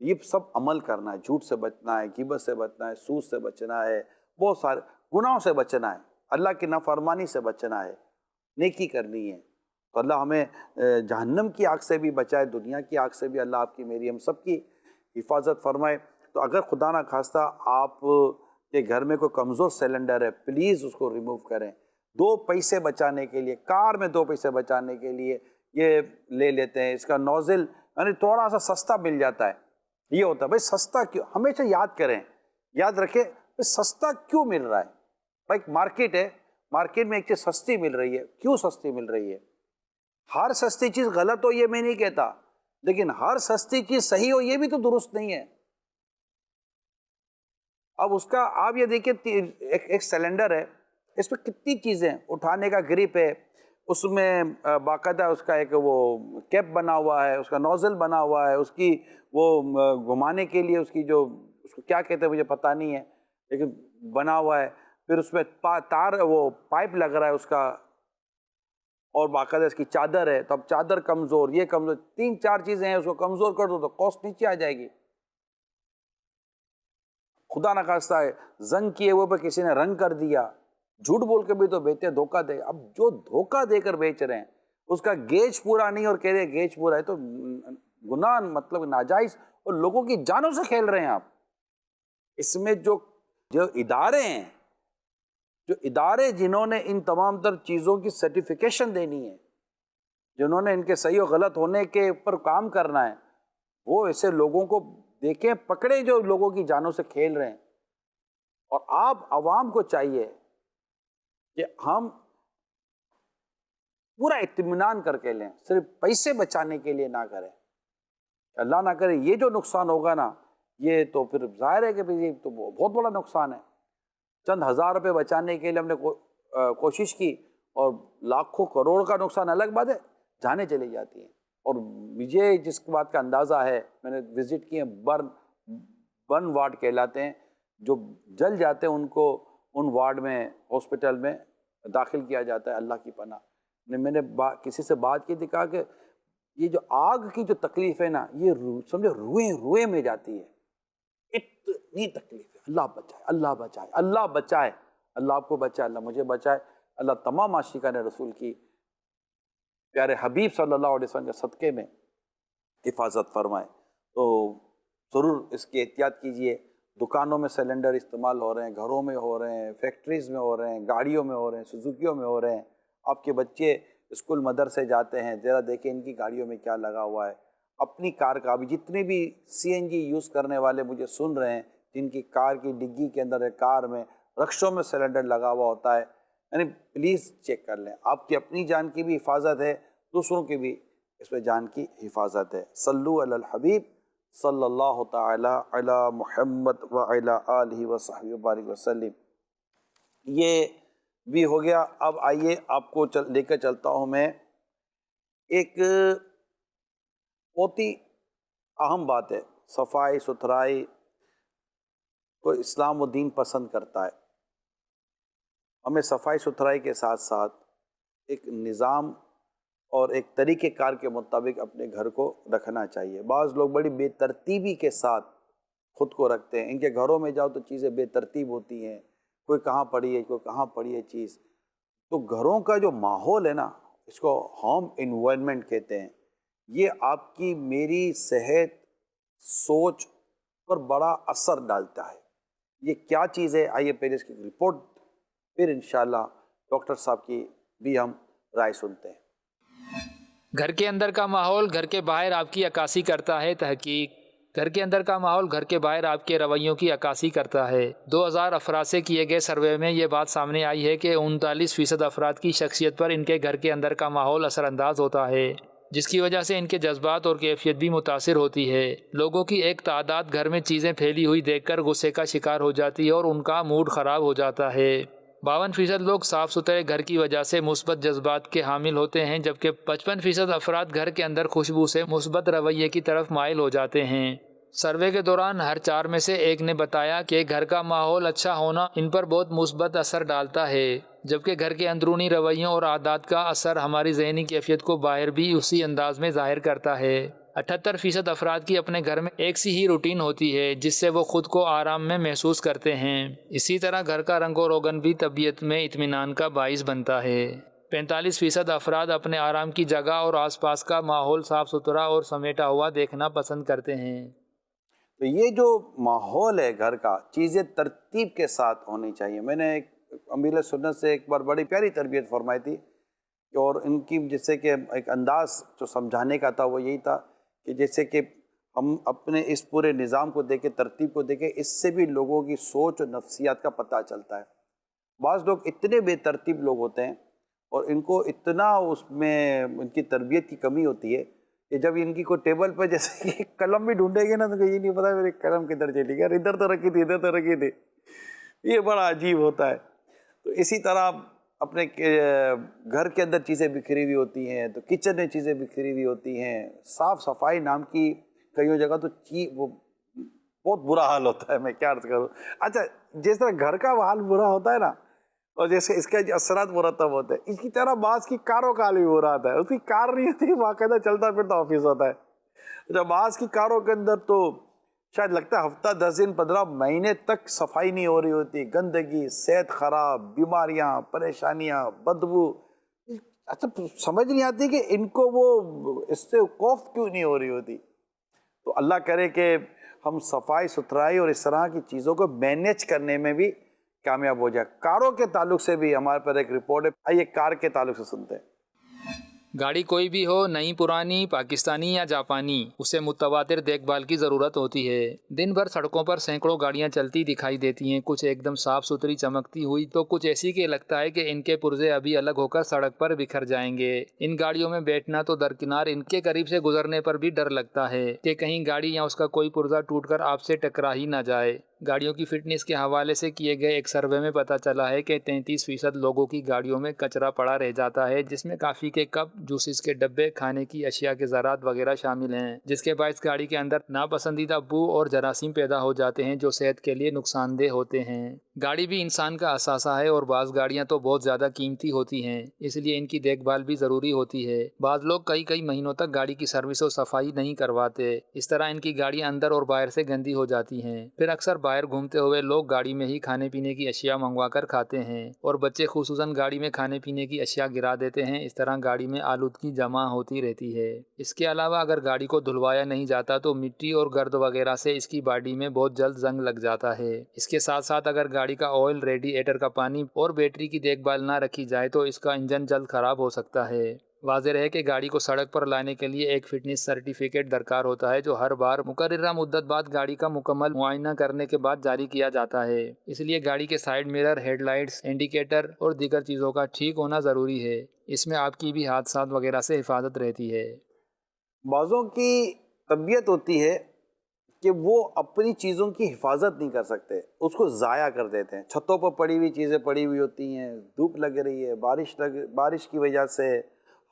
یہ سب عمل کرنا ہے۔ جھوٹ سے بچنا ہے، غیبت سے بچنا ہے، سود سے بچنا ہے، بہت سارے گناہوں سے بچنا ہے، اللہ کی نافرمانی سے بچنا ہے، نیکی کرنی ہے۔ تو اللہ ہمیں جہنم کی آگ سے بھی بچائے، دنیا کی آگ سے بھی اللہ آپ کی میری ہم سب کی حفاظت فرمائے۔ تو اگر خدا نہ خواستہ آپ کے گھر میں کوئی کمزور سلنڈر ہے، پلیز اس کو ریموو کریں۔ 2 پیسے بچانے کے لیے، کار میں 2 پیسے بچانے کے لیے یہ لے لیتے ہیں، اس کا نوزل یعنی تھوڑا سا سستا مل جاتا ہے۔ یہ ہوتا ہے بھائی سستا کیوں، ہمیشہ یاد کریں، یاد رکھیں سستا کیوں مل رہا ہے۔ بھائی مارکیٹ ہے، مارکیٹ میں ایک چیز سستی مل رہی ہے، کیوں سستی مل رہی ہے؟ ہر سستی چیز غلط ہو یہ میں نہیں کہتا، لیکن ہر سستی چیز صحیح ہو یہ بھی تو درست نہیں ہے۔ اب اس کا آپ یہ دیکھیں، ایک سلنڈر ہے، اس پہ کتنی چیزیں، اٹھانے کا گرپ ہے، اس میں باقاعدہ اس کا ایک وہ کیپ بنا ہوا ہے، اس کا نوزل بنا ہوا ہے، اس کی وہ گھمانے کے لیے اس کی جو اس کو کیا کہتے ہیں مجھے پتہ نہیں ہے، لیکن بنا ہوا ہے، پھر اس میں تار وہ پائپ لگ رہا ہے اس کا، اور باقاعدہ اس کی چادر ہے، تو اب چادر کمزور، یہ کمزور، 3-4 چیزیں ہیں، اس کو کمزور کر دو تو کاسٹ نیچے آ جائے گی۔ خدا نہ خواستہ ہے زنگ کیے ہوئے پہ کسی نے رنگ کر دیا، جھوٹ بول کے بھی تو بیچتے، دھوکہ دے، اب جو دھوکہ دے کر بیچ رہے ہیں اس کا گیج پورا نہیں اور کہہ رہے گیج پورا ہے، تو گناہ مطلب ناجائز، اور لوگوں کی جانوں سے کھیل رہے ہیں آپ۔ اس میں جو ادارے ہیں، جو ادارے جنہوں نے ان تمام تر چیزوں کی سرٹیفیکیشن دینی ہے، جنہوں نے ان کے صحیح و غلط ہونے کے اوپر کام کرنا ہے، وہ ایسے لوگوں کو دیکھیں، پکڑے جو لوگوں کی جانوں سے کھیل رہے ہیں۔ اور آپ عوام کو چاہیے کہ ہم پورا اطمینان کر کے لیں، صرف پیسے بچانے کے لیے نہ کریں۔ اللہ نہ کرے یہ جو نقصان ہوگا نا، یہ تو پھر ظاہر ہے کہ یہ تو بہت بڑا نقصان ہے۔ چند ہزار روپے بچانے کے لیے ہم نے کوشش کی، اور لاکھوں کروڑ کا نقصان الگ بات ہے، جانیں چلی جاتی ہیں۔ اور مجھے جس بات کا اندازہ ہے، میں نے وزٹ کیے، برن وارڈ کہلاتے ہیں، جو جل جاتے ہیں ان کو ان وارڈ میں ہاسپٹل میں داخل کیا جاتا ہے، اللہ کی پناہ۔ میں نے کسی سے بات کی تھی، کہا کہ یہ جو آگ کی جو تکلیف ہے نا، یہ سمجھو روئے میں جاتی ہے، اتنی تکلیف ہے۔ اللہ بچائے، اللہ بچائے، اللہ بچائے، اللہ آپ کو بچائے، اللہ مجھے بچائے، اللہ تمام عاشقان رسول کی پیارے حبیب صلی اللہ علیہ وسلم کے صدقے میں حفاظت فرمائے۔ تو ضرور اس کی احتیاط کیجئے۔ دکانوں میں سلنڈر استعمال ہو رہے ہیں، گھروں میں ہو رہے ہیں، فیکٹریز میں ہو رہے ہیں، گاڑیوں میں ہو رہے ہیں، سزوکیوں میں ہو رہے ہیں۔ آپ کے بچے اسکول مدرسے جاتے ہیں، ذرا دیکھیں ان کی گاڑیوں میں کیا لگا ہوا ہے۔ اپنی کار کا بھی، جتنے بھی CNG یوز کرنے والے مجھے سن رہے ہیں، جن کی کار کی ڈگی کے اندر ہے، کار میں، رکشوں میں سلنڈر لگا ہوا ہوتا ہے، یعنی پلیز چیک کر لیں۔ آپ کی اپنی جان کی بھی حفاظت ہے، دوسروں کی بھی اس میں جان کی حفاظت ہے۔ صلو علی الحبیب صلی اللہ تعالی علی محمد وعلی آلہ وصحبہ وبارک وسلم۔ یہ بھی ہو گیا۔ اب آئیے آپ کو لے کر چلتا ہوں میں ایک بہت ہی اہم بات ہے، صفائی ستھرائی کو اسلام و دین پسند کرتا ہے۔ ہمیں صفائی ستھرائی کے ساتھ ساتھ ایک نظام اور ایک طریقہ کار کے مطابق اپنے گھر کو رکھنا چاہیے۔ بعض لوگ بڑی بے ترتیبی کے ساتھ خود کو رکھتے ہیں، ان کے گھروں میں جاؤ تو چیزیں بے ترتیب ہوتی ہیں، کوئی کہاں پڑی ہے کوئی کہاں پڑی ہے چیز. تو گھروں کا جو ماحول ہے نا، اس کو ہوم انوائرمنٹ کہتے ہیں. یہ آپ کی میری صحت، سوچ پر بڑا اثر ڈالتا ہے. یہ کیا چیز ہے؟ آئیے پہلے اس کی رپورٹ، پھر انشاءاللہ ڈاکٹر صاحب کی بھی ہم رائے سنتے ہیں. گھر کے اندر کا ماحول گھر کے باہر آپ کی عکاسی کرتا ہے. تحقیق: گھر کے اندر کا ماحول گھر کے باہر آپ کے رویوں کی عکاسی کرتا ہے. 2000 افراد سے کیے گئے سروے میں یہ بات سامنے آئی ہے کہ 39% افراد کی شخصیت پر ان کے گھر کے اندر کا ماحول اثر انداز ہوتا ہے، جس کی وجہ سے ان کے جذبات اور کیفیت بھی متاثر ہوتی ہے. لوگوں کی ایک تعداد گھر میں چیزیں پھیلی ہوئی دیکھ کر غصے کا شکار ہو جاتی ہے اور ان کا موڈ خراب ہو جاتا ہے. 52% لوگ صاف ستھرے گھر کی وجہ سے مثبت جذبات کے حامل ہوتے ہیں، جبکہ 55% افراد گھر کے اندر خوشبو سے مثبت رویے کی طرف مائل ہو جاتے ہیں. سروے کے دوران ہر 4 میں سے ایک نے بتایا کہ گھر کا ماحول اچھا ہونا ان پر بہت مثبت اثر ڈالتا ہے، جبکہ گھر کے اندرونی رویوں اور عادات کا اثر ہماری ذہنی کیفیت کو باہر بھی اسی انداز میں ظاہر کرتا ہے. 78% افراد کی اپنے گھر میں ایک سی ہی روٹین ہوتی ہے جس سے وہ خود کو آرام میں محسوس کرتے ہیں. اسی طرح گھر کا رنگ و روغن بھی طبیعت میں اطمینان کا باعث بنتا ہے. 45% افراد اپنے آرام کی جگہ اور آس پاس کا ماحول صاف ستھرا اور سمیٹا ہوا دیکھنا پسند کرتے ہیں. تو یہ جو ماحول ہے گھر کا، چیزیں ترتیب کے ساتھ ہونی چاہیے. میں نے ایک امیر سنت سے ایک بار بڑی پیاری تربیت فرمائی تھی، اور ان کی جیسے کہ ایک انداز جو سمجھانے کا تھا وہ یہی تھا کہ جیسے کہ ہم اپنے اس پورے نظام کو دیکھیں، ترتیب کو دیکھیں، اس سے بھی لوگوں کی سوچ اور نفسیات کا پتہ چلتا ہے. بعض لوگ اتنے بے ترتیب لوگ ہوتے ہیں اور ان کو اتنا اس میں ان کی تربیت کی کمی ہوتی ہے کہ جب ان کی کوئی ٹیبل پہ جیسے کہ قلم بھی ڈھونڈے گے نا تو یہ نہیں پتا میری قلم کدھر چلی گئی، ادھر تو رکھی تھی ادھر تو رکھی تھی. یہ بڑا عجیب ہوتا ہے. تو اسی طرح اپنے گھر کے اندر چیزیں بکھری ہوئی ہوتی ہیں، تو کچن میں چیزیں بکھری ہوئی ہوتی ہیں. صاف صفائی نام کی کئی جگہ تو وہ بہت برا حال ہوتا ہے. میں کیا عرض کروں. اچھا، جس طرح گھر کا حال برا ہوتا ہے نا، اور جیسے اس کے اثرات مرتب ہوتے ہیں، اس کی طرح بعض کی کاروں کا حال بھی برا ہوتا ہے. اس کی کار نہیں ہوتی، باقاعدہ چلتا پھرتا آفس ہوتا ہے. جب بعض کی کاروں کے اندر تو شاید لگتا ہے ہفتہ 10 دن 15 مہینے تک صفائی نہیں ہو رہی ہوتی. گندگی، صحت خراب، بیماریاں، پریشانیاں، بدبو. اچھا سمجھ نہیں آتی کہ ان کو وہ اس سے خوف کیوں نہیں ہو رہی ہوتی. تو اللہ کرے کہ ہم صفائی ستھرائی اور اس طرح کی چیزوں کو مینیج کرنے میں بھی کامیاب ہو جائے. کاروں کے تعلق سے بھی ہمارے پر ایک رپورٹ ہے، آئیے کار کے تعلق سے سنتے ہیں. گاڑی کوئی بھی ہو، نئی پرانی، پاکستانی یا جاپانی، اسے متواتر دیکھ بھال کی ضرورت ہوتی ہے. دن بھر سڑکوں پر سینکڑوں گاڑیاں چلتی دکھائی دیتی ہیں، کچھ ایک دم صاف ستھری چمکتی ہوئی تو کچھ ایسی کہ لگتا ہے کہ ان کے پرزے ابھی الگ ہو کر سڑک پر بکھر جائیں گے. ان گاڑیوں میں بیٹھنا تو درکنار ان کے قریب سے گزرنے پر بھی ڈر لگتا ہے کہ کہیں گاڑی یا اس کا کوئی پرزا ٹوٹ کر آپ سے ٹکرا ہی نہ جائے. گاڑیوں کی فٹنس کے حوالے سے کیے گئے ایک سروے میں پتہ چلا ہے کہ 33% لوگوں کی گاڑیوں میں کچرا پڑا رہ جاتا ہے، جس میں کافی کے کپ، جوسز کے ڈبے، کھانے کی اشیاء کے ذرات وغیرہ شامل ہیں، جس کے باعث گاڑی کے اندر ناپسندیدہ بو اور جراثیم پیدا ہو جاتے ہیں جو صحت کے لیے نقصان دہ ہوتے ہیں. گاڑی بھی انسان کا اثاثہ ہے اور بعض گاڑیاں تو بہت زیادہ قیمتی ہوتی ہیں، اس لیے ان کی دیکھ بھال بھی ضروری ہوتی ہے. بعض لوگ کئی مہینوں تک گاڑی کی سروس و صفائی نہیں کرواتے. اس طرح ان کی گاڑیاں اندر اور باہر سے گندی ہو جاتی ہیں. پھر اکثر باہر گھومتے ہوئے لوگ گاڑی میں ہی کھانے پینے کی اشیاء منگوا کر کھاتے ہیں اور بچے خصوصاً گاڑی میں کھانے پینے کی اشیاء گرا دیتے ہیں. اس طرح گاڑی میں آلودگی جمع ہوتی رہتی ہے. اس کے علاوہ اگر گاڑی کو دھلوایا نہیں جاتا تو مٹی اور گرد وغیرہ سے اس کی باڈی میں بہت جلد زنگ لگ جاتا ہے. اس کے ساتھ ساتھ اگر گاڑی کا آئل، ریڈیئیٹر کا پانی اور بیٹری کی دیکھ بھال نہ رکھی جائے تو اس کا انجن جلد خراب ہو سکتا ہے. واضح رہے کہ گاڑی کو سڑک پر لانے کے لیے ایک فٹنس سرٹیفکیٹ درکار ہوتا ہے جو ہر بار مقررہ مدت بعد گاڑی کا مکمل معائنہ کرنے کے بعد جاری کیا جاتا ہے. اس لیے گاڑی کے side mirror, head lights, indicator اور دیگر چیزوں کا ٹھیک ہونا ضروری ہے. اس میں آپ کی بھی حادثات وغیرہ سے حفاظت رہتی ہے. بعضوں کی طبیعت ہوتی ہے کہ وہ اپنی چیزوں کی حفاظت نہیں کر سکتے، اس کو ضائع کر دیتے ہیں. چھتوں پر پڑی ہوئی چیزیں پڑی ہوئی ہوتی ہیں، دھوپ لگ رہی ہے، بارش کی وجہ سے،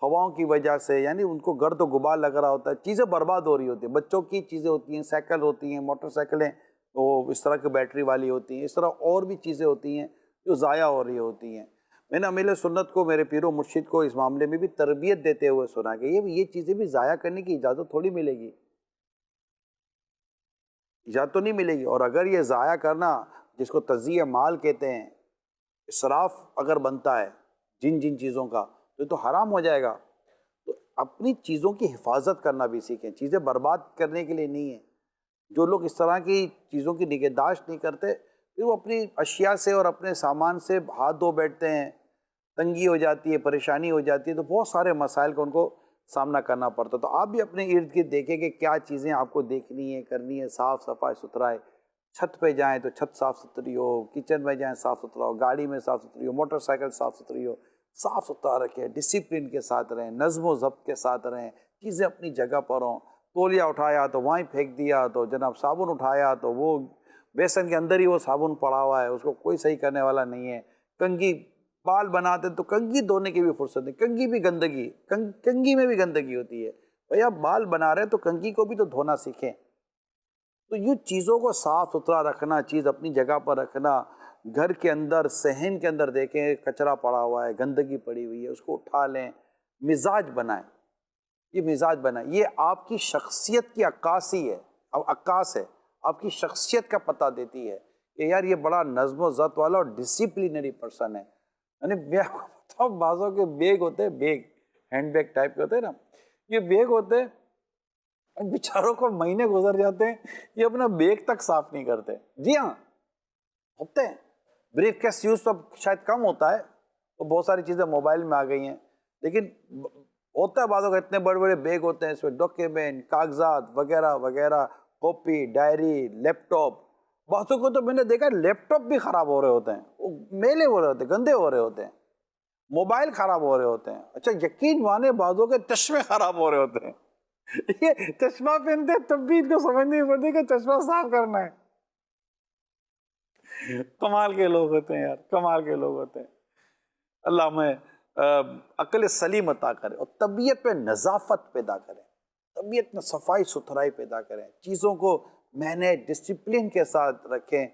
ہواؤں کی وجہ سے، یعنی ان کو گرد و غبار لگ رہا ہوتا ہے، چیزیں برباد ہو رہی ہوتی ہیں. بچوں کی چیزیں ہوتی ہیں، سائیکل ہوتی ہیں، موٹر سائیکلیں وہ اس طرح کی بیٹری والی ہوتی ہیں. اس طرح اور بھی چیزیں ہوتی ہیں جو ضائع ہو رہی ہوتی ہیں. میں نے امیر سنت کو، میرے پیر و مرشد کو اس معاملے میں بھی تربیت دیتے ہوئے سنا کہ یہ چیزیں بھی ضائع کرنے کی اجازت تھوڑی ملے گی، اجازت تو نہیں ملے گی. اور اگر یہ ضائع کرنا، جس کو تضییع مال کہتے ہیں، اسراف اگر بنتا ہے جن جن چیزوں کا تو حرام ہو جائے گا. تو اپنی چیزوں کی حفاظت کرنا بھی سیکھیں. چیزیں برباد کرنے کے لیے نہیں ہیں. جو لوگ اس طرح کی چیزوں کی نگہداشت نہیں کرتے پھر وہ اپنی اشیاء سے اور اپنے سامان سے ہاتھ دھو بیٹھتے ہیں, تنگی ہو جاتی ہے, پریشانی ہو جاتی ہے, تو بہت سارے مسائل کا ان کو سامنا کرنا پڑتا ہے. تو آپ بھی اپنے ارد گرد دیکھیں کہ کیا چیزیں آپ کو دیکھنی ہے, کرنی ہے, صاف صفائی ستھرا ہے. چھت پہ جائیں تو چھت صاف ستھری ہو, کچن میں جائیں صاف ستھرا ہو, گاڑی میں صاف ستھری ہو, موٹر سائیکل صاف ستھری ہو, صاف ستھرا رکھیں, ڈسپلن کے ساتھ رہیں, نظم و ضبط کے ساتھ رہیں, چیزیں اپنی جگہ پر ہوں. تولیہ اٹھایا تو وہیں پھینک دیا, تو جناب صابن اٹھایا تو وہ بیسن کے اندر ہی وہ صابن پڑا ہوا ہے, اس کو کوئی صحیح کرنے والا نہیں ہے. کنگھی بال بناتے تو کنگھی دھونے کی بھی فرصت نہیں, کنگھی بھی گندگی, کنگھی میں بھی گندگی ہوتی ہے. بھئی آپ بال بنا رہے ہیں تو کنگھی کو بھی تو دھونا سیکھیں. تو یہ چیزوں کو صاف ستھرا رکھنا, چیز اپنی جگہ پر رکھنا. گھر کے اندر صحن کے اندر دیکھیں کچرا پڑا ہوا ہے, گندگی پڑی ہوئی ہے, اس کو اٹھا لیں. مزاج بنائیں, یہ مزاج بنائیں. یہ آپ کی شخصیت کی عکاسی ہے, اب عکاس ہے, آپ کی شخصیت کا پتہ دیتی ہے کہ یار یہ بڑا نظم و ضبط والا اور ڈسپلینری پرسن ہے. یعنی میں آپ کو بتاؤں بعضوں کے بیگ ہوتے ہیں, بیگ ہینڈ بیگ ٹائپ کے ہوتے ہیں نا, یہ بیگ ہوتے ہیں, بیچاروں کو مہینے گزر جاتے ہیں یہ اپنا بیگ تک صاف نہیں کرتے. جی ہاں ہوتے ہیں. بریف کیس یوز تو شاید کم ہوتا ہے, تو بہت ساری چیزیں موبائل میں آ گئی ہیں, لیکن ہوتا ہے بعضوں کا اتنے بڑے بڑے بیگ ہوتے ہیں, اس میں ڈاکیومنٹ, کاغذات وغیرہ وغیرہ, کاپی, ڈائری, لیپ ٹاپ. بعضوں کو تو میں نے دیکھا لیپ ٹاپ بھی خراب ہو رہے ہوتے ہیں, وہ میلے ہو رہے ہوتے ہیں, گندے ہو رہے ہوتے ہیں. موبائل خراب ہو رہے ہوتے ہیں. اچھا یقین مانے بعضوں کے چشمے خراب ہو رہے ہوتے ہیں. یہ چشمہ پہنتے تب بھی ان کو سمجھ نہیں پڑتی کہ چشمہ صاف کرنا ہے. کمال کے لوگ ہوتے ہیں یار, کمال کے لوگ ہوتے ہیں. اللہ ہمیں عقل سلیم عطا کرے اور طبیعت پہ نظافت پیدا کرے, طبیعت میں صفائی ستھرائی پیدا کریں, چیزوں کو مینیج ڈسپلن کے ساتھ رکھیں.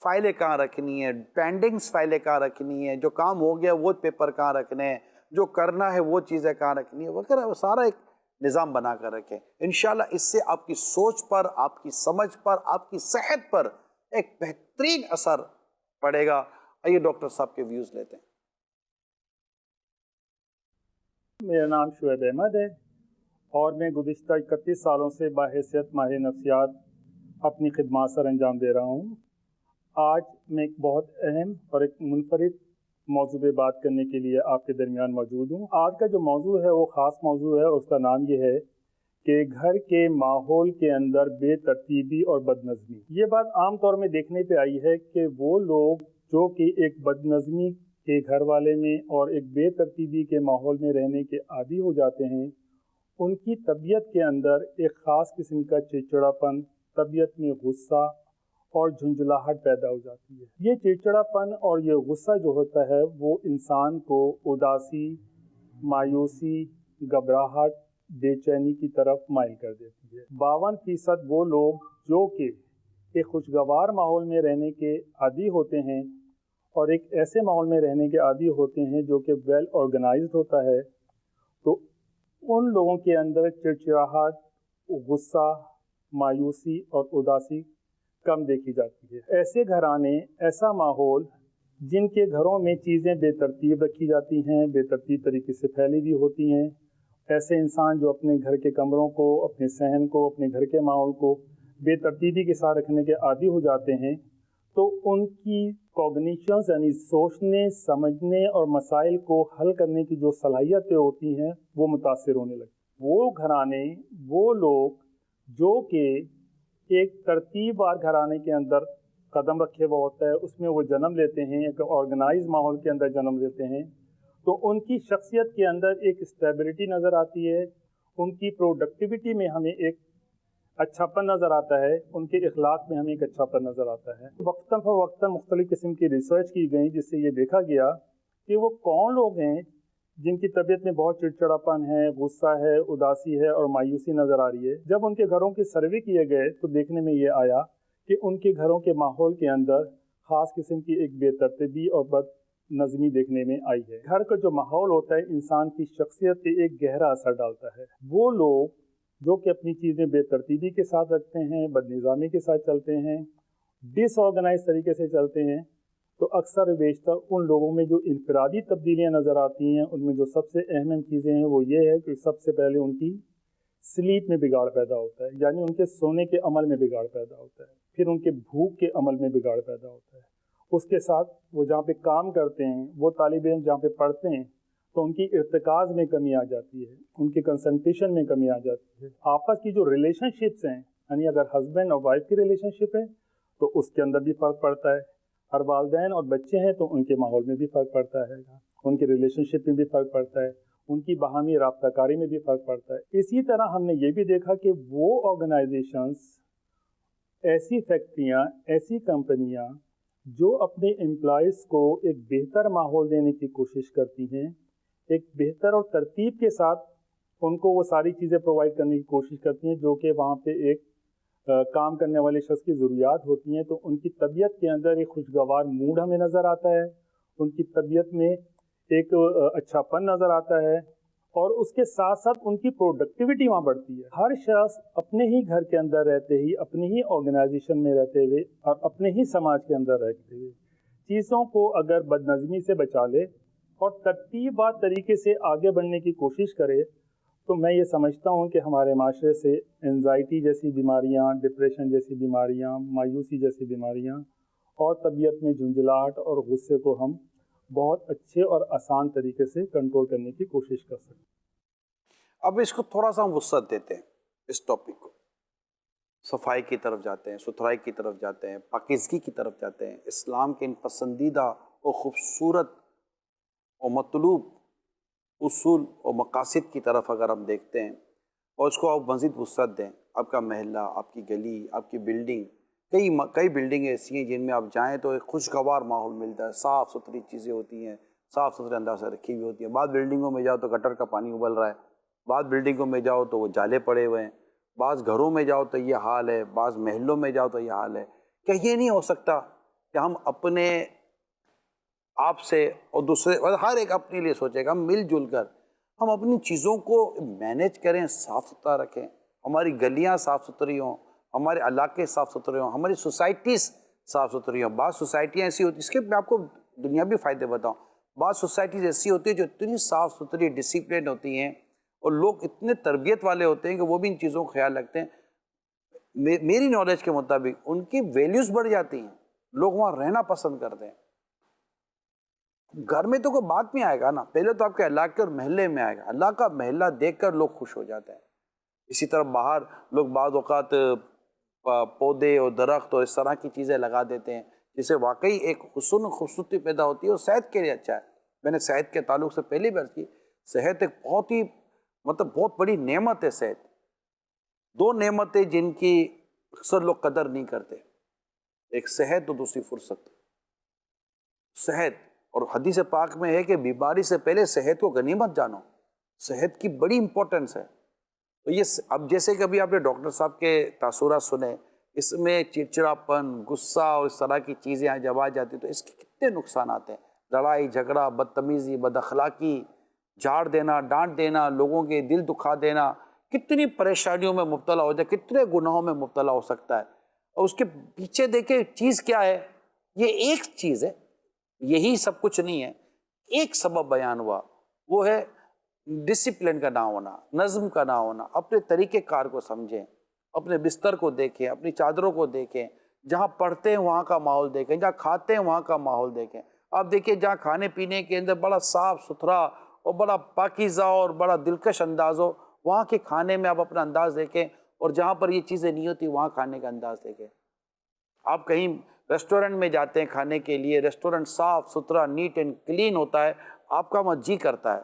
فائلیں کہاں رکھنی ہے, پینڈنگز فائلیں کہاں رکھنی ہے, جو کام ہو گیا وہ پیپر کہاں رکھنے ہیں, جو کرنا ہے وہ چیزیں کہاں رکھنی ہے وغیرہ, وہ سارا ایک نظام بنا کر رکھیں. انشاءاللہ اس سے آپ کی سوچ پر, آپ کی سمجھ پر, آپ کی صحت پر ایک بہترین اثر پڑے گا. آئیے ڈاکٹر صاحب کے ویوز لیتے ہیں. میرا نام شعیب احمد ہے اور میں گزشتہ 31 سالوں سے بحیثیت ماہر نفسیات اپنی خدمات سر انجام دے رہا ہوں. آج میں ایک بہت اہم اور ایک منفرد موضوع پہ بات کرنے کے لیے آپ کے درمیان موجود ہوں. آج کا جو موضوع ہے وہ خاص موضوع ہے, اس کا نام یہ ہے کہ گھر کے ماحول کے اندر بے ترتیبی اور بد نظمی. یہ بات عام طور میں دیکھنے پہ آئی ہے کہ وہ لوگ جو کہ ایک بد نظمی کے گھر والے میں اور ایک بے ترتیبی کے ماحول میں رہنے کے عادی ہو جاتے ہیں, ان کی طبیعت کے اندر ایک خاص قسم کا چڑچڑاپن, طبیعت میں غصہ اور جھنجھلاہٹ پیدا ہو جاتی ہے. یہ چڑچڑاپن اور یہ غصہ جو ہوتا ہے وہ انسان کو اداسی, مایوسی, گھبراہٹ, بے چینی کی طرف مائل کر دیتی ہے. 52% وہ لوگ جو کہ ایک خوشگوار ماحول میں رہنے کے عادی ہوتے ہیں اور ایک ایسے ماحول میں رہنے کے عادی ہوتے ہیں جو کہ ویل آرگنائزڈ ہوتا ہے, تو ان لوگوں کے اندر چڑچڑاہٹ, غصہ, مایوسی اور اداسی کم دیکھی جاتی ہے. ایسے گھرانے, ایسا ماحول جن کے گھروں میں چیزیں بے ترتیب رکھی جاتی ہیں, بے ترتیب طریقے سے پھیلی ہوئی ہوتی ہیں, ایسے انسان جو اپنے گھر کے کمروں کو, اپنے صحن کو, اپنے گھر کے ماحول کو بے ترتیبی کے ساتھ رکھنے کے عادی ہو جاتے ہیں, تو ان کی کوگنیشنز یعنی سوچنے, سمجھنے اور مسائل کو حل کرنے کی جو صلاحیتیں ہوتی ہیں وہ متاثر ہونے لگتی. وہ گھرانے, وہ لوگ جو کہ ایک ترتیب وار گھرانے کے اندر قدم رکھے ہوا ہوتا ہے, اس میں وہ جنم لیتے ہیں, ایک آرگنائز ماحول کے اندر جنم لیتے ہیں, تو ان کی شخصیت کے اندر ایک اسٹیبلٹی نظر آتی ہے, ان کی پروڈکٹیوٹی میں ہمیں ایک اچھاپن نظر آتا ہے, ان کے اخلاق میں ہمیں ایک اچھاپن نظر آتا ہے. وقتاً فوقتاً مختلف قسم کی ریسرچ کی گئی جس سے یہ دیکھا گیا کہ وہ کون لوگ ہیں جن کی طبیعت میں بہت چڑچڑاپن ہے, غصہ ہے, اداسی ہے اور مایوسی نظر آ رہی ہے. جب ان کے گھروں کے سروے کیے گئے تو دیکھنے میں یہ آیا کہ ان کے گھروں کے ماحول کے اندر خاص قسم کی ایک بے ترتیبی اور بد نظمی دیکھنے میں آئی ہے. گھر کا جو ماحول ہوتا ہے انسان کی شخصیت پہ ایک گہرا اثر ڈالتا ہے. وہ لوگ جو کہ اپنی چیزیں بے ترتیبی کے ساتھ رکھتے ہیں, بد نظامی کے ساتھ چلتے ہیں, ڈس آرگنائز طریقے سے چلتے ہیں, تو اکثر بیشتر ان لوگوں میں جو انفرادی تبدیلیاں نظر آتی ہیں ان میں جو سب سے اہم چیزیں ہیں وہ یہ ہے کہ سب سے پہلے ان کی سلیپ میں بگاڑ پیدا ہوتا ہے، یعنی ان کے سونے کے عمل میں بگاڑ پیدا ہوتا ہے، پھر ان کے بھوک کے عمل میں بگاڑ پیدا ہوتا ہے، اس کے ساتھ وہ جہاں پہ کام کرتے ہیں، وہ طالب علم جہاں پہ پڑھتے ہیں تو ان کی ارتکاز میں کمی آ جاتی ہے، ان کی کنسنٹریشن میں کمی آ جاتی ہے، آپس کی جو ریلیشن شپس ہیں، یعنی اگر ہسبینڈ اور وائف کی ریلیشن شپ ہے تو اس کے اندر بھی فرق پڑتا ہے، اور والدین اور بچے ہیں تو ان کے ماحول میں بھی فرق پڑتا ہے، ان کی ریلیشن شپ میں بھی فرق پڑتا ہے، ان کی باہمی رابطہ کاری میں بھی فرق پڑتا ہے۔ اسی طرح ہم نے یہ بھی دیکھا کہ وہ آرگنائزیشنز، ایسی فیکٹریاں، ایسی کمپنیاں جو اپنے امپلائیز کو ایک بہتر ماحول دینے کی کوشش کرتی ہیں، ایک بہتر اور ترتیب کے ساتھ ان کو وہ ساری چیزیں پرووائڈ کرنے کی کوشش کرتی ہیں جو کہ وہاں پہ ایک کام کرنے والے شخص کی ضروریات ہوتی ہیں، تو ان کی طبیعت کے اندر ایک خوشگوار موڈ ہمیں نظر آتا ہے، ان کی طبیعت میں ایک اچھا پن نظر آتا ہے، اور اس کے ساتھ ساتھ ان کی پروڈکٹیوٹی وہاں بڑھتی ہے۔ ہر شخص اپنے ہی گھر کے اندر رہتے ہی، اپنی ہی آرگنائزیشن میں رہتے ہوئے اور اپنے ہی سماج کے اندر رہتے ہوئے چیزوں کو اگر بدنظمی سے بچا لے اور ترتیبات طریقے سے آگے بڑھنے کی کوشش کرے تو میں یہ سمجھتا ہوں کہ ہمارے معاشرے سے انزائٹی جیسی بیماریاں، ڈپریشن جیسی بیماریاں، مایوسی جیسی بیماریاں اور طبیعت میں جھنجھلاہٹ اور غصے کو ہم بہت اچھے اور آسان طریقے سے کنٹرول کرنے کی کوشش کر سکتے ہیں۔ اب اس کو تھوڑا سا ہم وسعت دیتے ہیں، اس ٹاپک کو صفائی کی طرف جاتے ہیں، ستھرائی کی طرف جاتے ہیں، پاکیزگی کی طرف جاتے ہیں، اسلام کے ان پسندیدہ اور خوبصورت اور مطلوب اصول اور مقاصد کی طرف اگر ہم دیکھتے ہیں اور اس کو آپ مزید وسعت دیں، آپ کا محلہ، آپ کی گلی، آپ کی بلڈنگ، کئی بلڈنگیں ایسی ہیں جن میں آپ جائیں تو ایک خوشگوار ماحول ملتا ہے، صاف ستھری چیزیں ہوتی ہیں، صاف ستھرے انداز سے رکھی ہوئی ہوتی ہیں۔ بعض بلڈنگوں میں جاؤ تو گٹر کا پانی ابل رہا ہے، بعض بلڈنگوں میں جاؤ تو وہ جالے پڑے ہوئے ہیں، بعض گھروں میں جاؤ تو یہ حال ہے، بعض محلوں میں جاؤ تو یہ حال ہے۔ کہ یہ نہیں ہو سکتا کہ ہم اپنے آپ سے اور دوسرے ہر ایک اپنے لیے سوچے گا، ہم مل جل کر ہم اپنی چیزوں کو مینیج کریں، صاف ستھرا رکھیں، ہماری گلیاں صاف ستھری ہوں، ہمارے علاقے صاف ستھرے ہوں، ہماری سوسائٹیز صاف ستھری ہوں۔ بعض سوسائٹیاں ایسی ہوتی ہیں، اس کے میں آپ کو دنیاوی فائدے بتاؤں، بعض سوسائٹیز ایسی ہوتی ہیں جو اتنی صاف ستھری ڈسپلن ہوتی ہیں اور لوگ اتنے تربیت والے ہوتے ہیں کہ وہ بھی ان چیزوں کا خیال رکھتے ہیں۔ میری نالج کے مطابق ان کی ویلیوز بڑھ جاتی ہیں، لوگ وہاں رہنا پسند کرتے ہیں۔ گھر میں تو کوئی بات نہیں آئے گا نا، پہلے تو آپ کے علاقے اور محلے میں آئے گا، اللہ کا محلہ دیکھ کر لوگ خوش ہو جاتے ہیں۔ اسی طرح باہر لوگ بعض اوقات پودے اور درخت اور اس طرح کی چیزیں لگا دیتے ہیں جس سے واقعی ایک حسن و خوبصورتی پیدا ہوتی ہے اور صحت کے لیے اچھا ہے۔ میں نے صحت کے تعلق سے پہلی بار کی، صحت ایک بہت ہی بہت بڑی نعمت ہے۔ صحت دو نعمتیں جن کی اکثر لوگ قدر نہیں کرتے، ایک صحت اور دوسری فرصت۔ صحت، اور حدیث پاک میں ہے کہ بیماری سے پہلے صحت کو غنیمت جانو، صحت کی بڑی امپورٹنس ہے۔ تو یہ اب جیسے کہ ابھی آپ نے ڈاکٹر صاحب کے تاثرات سنے، اس میں چڑچڑاپن، غصہ اور اس طرح کی چیزیں جب آ جاتی تو اس کے کتنے نقصانات ہیں، لڑائی جھگڑا، بدتمیزی، بد اخلاقی، جھاڑ دینا، ڈانٹ دینا، لوگوں کے دل دکھا دینا، کتنی پریشانیوں میں مبتلا ہو جائے، کتنے گناہوں میں مبتلا ہو سکتا ہے۔ اور اس کے پیچھے دیکھیں چیز کیا ہے، یہ ایک چیز ہے، یہی سب کچھ نہیں ہے، ایک سبب بیان ہوا، وہ ہے ڈسپلن کا نہ ہونا، نظم کا نہ ہونا۔ اپنے طریقہ کار کو سمجھیں، اپنے بستر کو دیکھیں، اپنی چادروں کو دیکھیں، جہاں پڑھتے ہیں وہاں کا ماحول دیکھیں، جہاں کھاتے ہیں وہاں کا ماحول دیکھیں۔ آپ دیکھیں جہاں کھانے پینے کے اندر بڑا صاف ستھرا اور بڑا پاکیزہ اور بڑا دلکش انداز ہو، وہاں کے کھانے میں آپ اپنا انداز دیکھیں، اور جہاں پر یہ چیزیں نہیں ہوتی وہاں کھانے کا انداز دیکھیں۔ آپ کہیں ریسٹورنٹ میں جاتے ہیں کھانے کے لیے، ریسٹورنٹ صاف ستھرا، نیٹ اینڈ کلین ہوتا ہے، آپ کا جی کرتا ہے،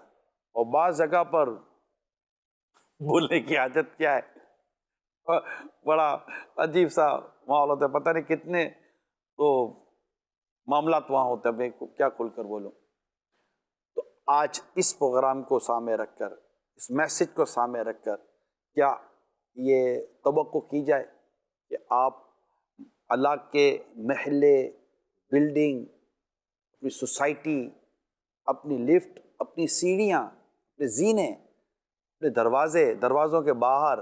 اور بعض جگہ پر بولنے کی عادت کیا ہے، بڑا عجیب سا ماحول ہوتا ہے، پتہ نہیں کتنے تو معاملات وہاں ہوتے ہیں، میں کیا کھل کر بولوں۔ تو آج اس پروگرام کو سامنے رکھ کر، اس میسج کو سامنے رکھ کر، کیا یہ توقع کی جائے کہ آپ اللہ کے محلے، بلڈنگ، اپنی سوسائٹی، اپنی لفٹ، اپنی سیڑھیاں، اپنے زینے، اپنے دروازوں کے باہر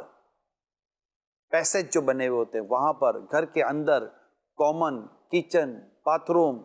پیسج جو بنے ہوئے ہوتے ہیں وہاں پر، گھر کے اندر کامن کچن، باتھ روم،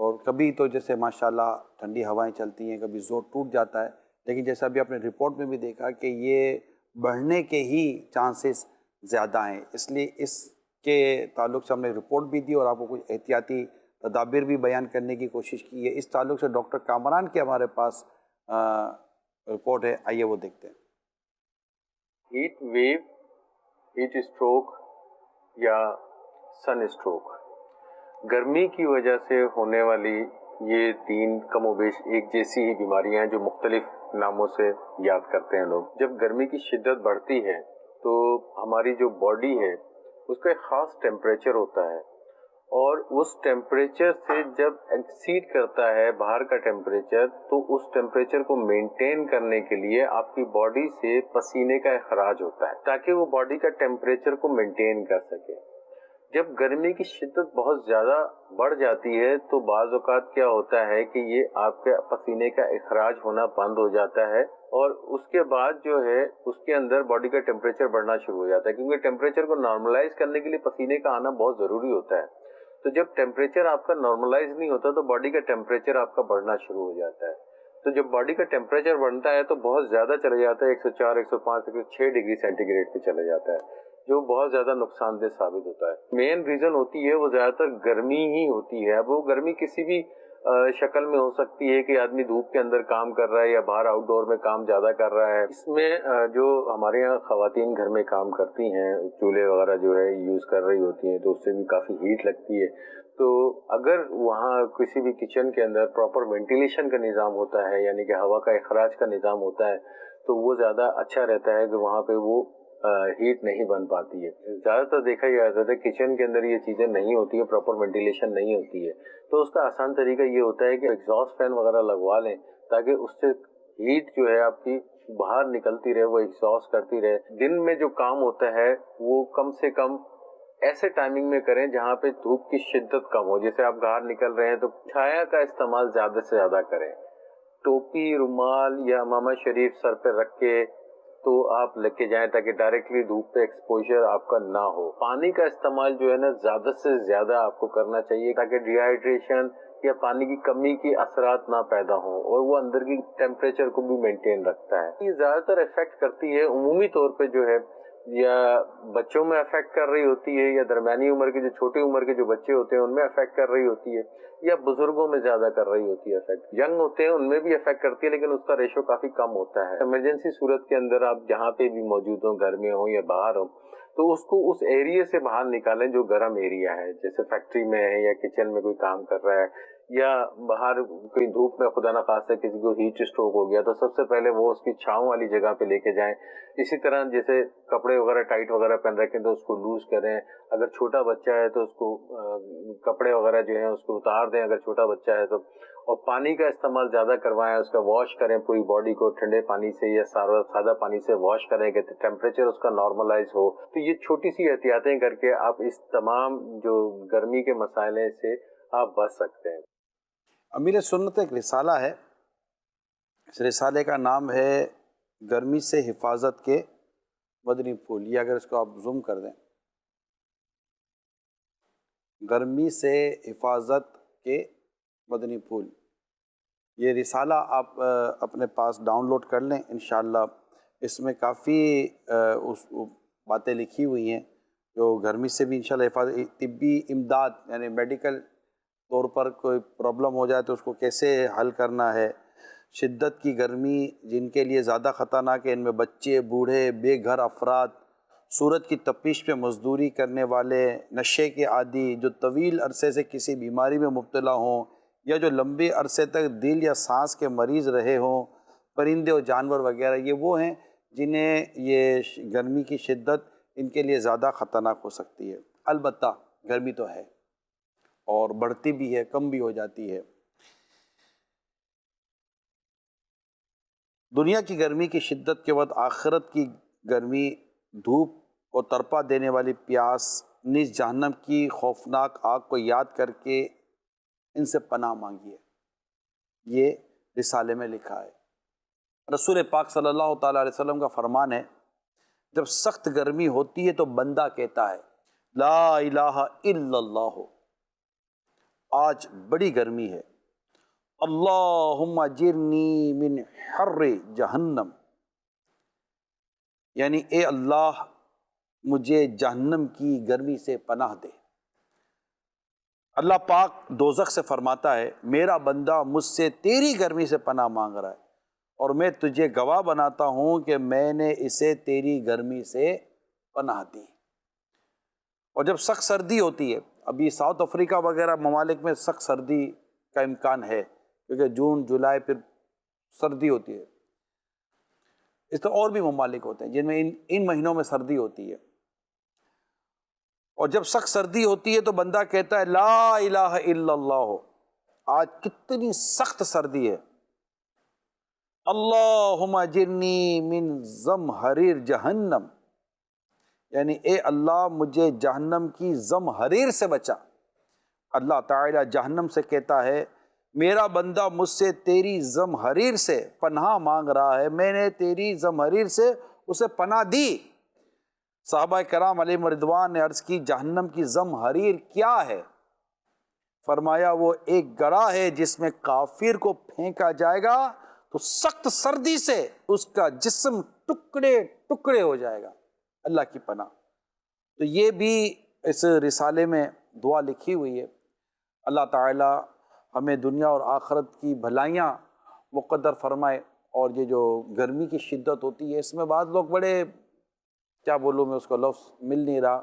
اور کبھی تو جیسے ماشاءاللہ ٹھنڈی ہوائیں چلتی ہیں، کبھی زور ٹوٹ جاتا ہے، لیکن جیسا ابھی آپ نے رپورٹ میں بھی دیکھا کہ یہ بڑھنے کے ہی چانسز زیادہ ہیں، اس لیے اس کے تعلق سے ہم نے رپورٹ بھی دی اور آپ کو کچھ احتیاطی تدابیر بھی بیان کرنے کی کوشش کی ہے۔ اس تعلق سے ڈاکٹر کامران کی ہمارے پاس رپورٹ ہے، آئیے وہ دیکھتے ہیں۔ ہیٹ ویو، ہیٹ اسٹروک یا سن اسٹروک، گرمی کی وجہ سے ہونے والی یہ 3 کم و بیش ایک جیسی ہی بیماریاں ہیں جو مختلف ناموں سے یاد کرتے ہیں لوگ۔ جب گرمی کی شدت بڑھتی ہے تو ہماری جو باڈی ہے اس کا ایک خاص ٹیمپریچر ہوتا ہے، اور اس ٹیمپریچر سے جب ایکسیڈ کرتا ہے باہر کا ٹیمپریچر، تو اس ٹیمپریچر کو مینٹین کرنے کے لیے آپ کی باڈی سے پسینے کا اخراج ہوتا ہے تاکہ وہ باڈی کا ٹیمپریچر کو مینٹین کر سکے۔ جب گرمی کی شدت بہت زیادہ بڑھ جاتی ہے تو بعض اوقات کیا ہوتا ہے کہ یہ آپ کے پسینے کا اخراج ہونا بند ہو جاتا ہے، اور اس کے بعد جو ہے اس کے اندر باڈی کا ٹیمپریچر بڑھنا شروع ہو جاتا ہے، کیونکہ ٹیمپریچر کو نارملائز کرنے کے لیے پسینے کا آنا بہت ضروری ہوتا ہے۔ تو جب ٹیمپریچر آپ کا نارملائز نہیں ہوتا تو باڈی کا ٹیمپریچر آپ کا بڑھنا شروع ہو جاتا ہے۔ تو جب باڈی کا ٹیمپریچر بڑھتا ہے تو بہت زیادہ چلے جاتا ہے، 104 105 106 ڈگری سینٹی گریڈ پہ چلے جاتا ہے، جو بہت زیادہ نقصان دہ ثابت ہوتا ہے۔ مین ریزن ہوتی ہے وہ زیادہ تر گرمی ہی ہوتی ہے۔ اب وہ گرمی کسی بھی شکل میں ہو سکتی ہے کہ آدمی دھوپ کے اندر کام کر رہا ہے یا باہر آؤٹ ڈور میں کام زیادہ کر رہا ہے۔ اس میں جو ہمارے یہاں خواتین گھر میں کام کرتی ہیں، چولہے وغیرہ جو ہے یوز کر رہی ہوتی ہیں، تو اس سے بھی کافی ہیٹ لگتی ہے۔ تو اگر وہاں کسی بھی کچن کے اندر پراپر وینٹیلیشن کا نظام ہوتا ہے، یعنی کہ ہوا کا اخراج کا نظام ہوتا ہے، تو وہ زیادہ اچھا رہتا ہے کہ وہاں پہ وہ ہیٹ نہیں بن پاتی ہے۔ زیادہ تر دیکھا جاتا ہے کچن کے اندر یہ چیزیں نہیں ہوتی ہیں، پراپر وینٹیلیشن نہیں ہوتی ہے، تو اس کا آسان طریقہ یہ ہوتا ہے کہ ایگزاسٹ فین وغیرہ لگوا لیں تاکہ اس سے ہیٹ جو ہے آپ کی باہر نکلتی رہے، وہ ایگزاسٹ کرتی رہے۔ دن میں جو کام ہوتا ہے وہ کم سے کم ایسے ٹائمنگ میں کریں جہاں پہ دھوپ کی شدت کم ہو، جیسے آپ باہر نکل رہے ہیں تو چھایا کا استعمال زیادہ سے زیادہ کریں۔ ٹوپی، رومال یا امامہ شریف سر پہ رکھ کے تو آپ لے کے جائیں تاکہ ڈائریکٹلی دھوپ پہ ایکسپوجر آپ کا نہ ہو۔ پانی کا استعمال جو ہے نا زیادہ سے زیادہ آپ کو کرنا چاہیے تاکہ ڈی ہائیڈریشن یا پانی کی کمی کے اثرات نہ پیدا ہوں، اور وہ اندر کی ٹیمپریچر کو بھی مینٹین رکھتا ہے۔ یہ زیادہ تر افیکٹ کرتی ہے عمومی طور پہ جو ہے یا بچوں میں افیکٹ کر رہی ہوتی ہے، یا درمیانی عمر کے جو چھوٹی عمر کے جو بچے ہوتے ہیں ان میں افیکٹ کر رہی ہوتی ہے، یا بزرگوں میں زیادہ کر رہی ہوتی ہے افیکٹ۔ ینگ ہوتے ہیں ان میں بھی افیکٹ کرتی ہے لیکن اس کا ریشو کافی کم ہوتا ہے۔ ایمرجنسی صورت کے اندر آپ جہاں پہ بھی موجود ہوں، گھر میں ہوں یا باہر ہوں، تو اس کو اس ایریے سے باہر نکالیں جو گرم ایریا ہے، جیسے فیکٹری میں ہے یا کچن میں کوئی کام کر رہا ہے یا باہر کوئی دھوپ میں خدا نخواستہ کسی کو ہیٹ اسٹروک ہو گیا، تو سب سے پہلے وہ اس کی چھاؤں والی جگہ پہ لے کے جائیں۔ اسی طرح جیسے کپڑے وغیرہ ٹائٹ وغیرہ پہن رکھیں تو اس کو لوز کریں، اگر چھوٹا بچہ ہے تو اس کو کپڑے وغیرہ جو ہیں اس کو اتار دیں اگر چھوٹا بچہ ہے تو، اور پانی کا استعمال زیادہ کروائیں، اس کا واش کریں پوری باڈی کو ٹھنڈے پانی سے یا سادہ پانی سے واش کریں کہ ٹیمپریچر اس کا نارملائز ہو۔ تو یہ چھوٹی سی احتیاطیں کر کے آپ اس تمام جو گرمی کے مسائل سے آپ بچ سکتے ہیں۔ امیر سنت ایک رسالہ ہے، اس رسالے کا نام ہے گرمی سے حفاظت کے مدنی پھول۔ یہ اگر اس کو آپ زوم کر دیں، گرمی سے حفاظت کے مدنی پھول، یہ رسالہ آپ اپنے پاس ڈاؤن لوڈ کر لیں انشاءاللہ۔ اس میں کافی باتیں لکھی ہوئی ہیں جو گرمی سے بھی انشاءاللہ حفاظت، طبی امداد یعنی میڈیکل طور پر کوئی پرابلم ہو جائے تو اس کو کیسے حل کرنا ہے، شدت کی گرمی جن کے لیے زیادہ خطرناک ہے، ان میں بچے، بوڑھے، بے گھر افراد، سورج کی تپش پہ مزدوری کرنے والے، نشے کے عادی، جو طویل عرصے سے کسی بیماری میں مبتلا ہوں یا جو لمبے عرصے تک دل یا سانس کے مریض رہے ہوں، پرندے اور جانور وغیرہ، یہ وہ ہیں جنہیں یہ گرمی کی شدت ان کے لیے زیادہ خطرناک ہو سکتی ہے۔ البتہ گرمی تو ہے اور بڑھتی بھی ہے، کم بھی ہو جاتی ہے۔ دنیا کی گرمی کی شدت کے بعد آخرت کی گرمی، دھوپ کو تڑپا دینے والی پیاس، نیز جہنم کی خوفناک آگ کو یاد کر کے ان سے پناہ مانگیے، یہ رسالے میں لکھا ہے۔ رسول پاک صلی اللہ تعالیٰ علیہ وسلم کا فرمان ہے، جب سخت گرمی ہوتی ہے تو بندہ کہتا ہے لا الہ الا اللہ، آج بڑی گرمی ہے، اللہم اجرنی من حر جہنم، یعنی اے اللہ مجھے جہنم کی گرمی سے پناہ دے۔ اللہ پاک دوزخ سے فرماتا ہے میرا بندہ مجھ سے تیری گرمی سے پناہ مانگ رہا ہے، اور میں تجھے گواہ بناتا ہوں کہ میں نے اسے تیری گرمی سے پناہ دی۔ اور جب سخت سردی ہوتی ہے، ابھی ساؤتھ افریقہ وغیرہ ممالک میں سخت سردی کا امکان ہے، کیونکہ جون جولائی پھر سردی ہوتی ہے، اس طرح اور بھی ممالک ہوتے ہیں جن میں ان مہینوں میں سردی ہوتی ہے۔ اور جب سخت سردی ہوتی ہے تو بندہ کہتا ہے لا الہ الا اللہ، آج کتنی سخت سردی ہے، اللہم اجرنی من زمہریر جہنم، یعنی اے اللہ مجھے جہنم کی زمہریر سے بچا۔ اللہ تعالیٰ جہنم سے کہتا ہے میرا بندہ مجھ سے تیری زمہریر سے پناہ مانگ رہا ہے، میں نے تیری زمہریر سے اسے پناہ دی۔ صحابہ کرام علیہم رضوان نے عرض کی جہنم کی زمہریر کیا ہے؟ فرمایا وہ ایک گڑھا ہے جس میں کافر کو پھینکا جائے گا تو سخت سردی سے اس کا جسم ٹکڑے ٹکڑے ہو جائے گا، اللہ کی پناہ۔ تو یہ بھی اس رسالے میں دعا لکھی ہوئی ہے، اللہ تعالی ہمیں دنیا اور آخرت کی بھلائیاں مقدر فرمائے۔ اور یہ جو گرمی کی شدت ہوتی ہے اس میں بعض لوگ بڑے، کیا بولوں میں اس کو لفظ مل نہیں رہا،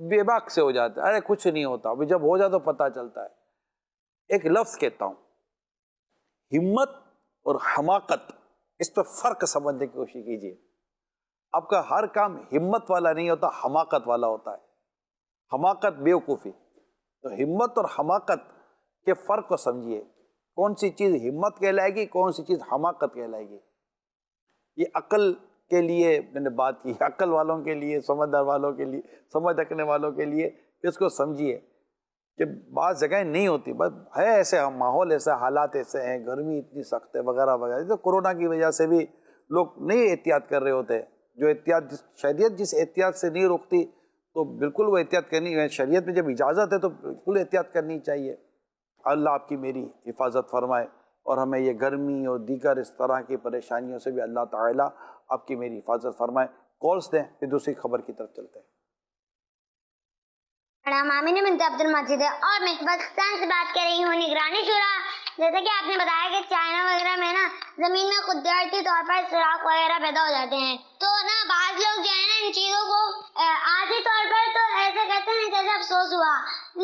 بے باک سے ہو جاتا ہے، ارے کچھ نہیں ہوتا، ابھی جب ہو جاتا تو پتہ چلتا ہے۔ ایک لفظ کہتا ہوں، ہمت اور حماقت، اس پہ فرق سمجھنے کی کوشش کیجیے۔ آپ کا ہر کام ہمت والا نہیں ہوتا، حماقت والا ہوتا ہے۔ حماقت بیوقوفی، تو ہمت اور حماقت کے فرق کو سمجھیے، کون سی چیز ہمت کہلائے گی، کون سی چیز حماقت کہلائے گی۔ یہ عقل کے لیے میں نے بات کی، عقل والوں کے لیے، سمجھدار والوں کے لیے، سمجھ رکھنے والوں کے لیے، اس کو سمجھیے کہ بعض جگہیں نہیں ہوتی، بس ہے ایسے ماحول، ایسے حالات ایسے ہیں، گرمی اتنی سخت ہے وغیرہ وغیرہ۔ تو کورونا کی وجہ سے بھی لوگ نہیں احتیاط کر رہے ہوتے، جو احتیاط شریعت جس احتیاط سے نہیں روکتی تو بالکل وہ احتیاط کرنی ہے، شریعت میں جب اجازت ہے تو بالکل احتیاط کرنی چاہیے۔ اللہ آپ کی میری حفاظت فرمائے، اور ہمیں یہ گرمی اور دیگر اس طرح کی پریشانیوں سے بھی اللہ تعالیٰ آپ کی میری حفاظت فرمائے۔ کالس دیں، پھر دوسری خبر کی طرف چلتے ہیں۔ آمینہ بنت عبد المجید ہے اور میں پاکستان سے بات کر رہی ہوں، نگرانی شورا۔ جیسا کہ آپ نے بتایا کہ چائنا وغیرہ میں نا زمین میں قدرتی طور پر سوراخ وغیرہ پیدا ہو جاتے ہیں، تو نا بعض لوگ جو ہے نا ان چیزوں کو عارضی طور پر تو ایسے کہتے ہیں جیسے افسوس ہوا،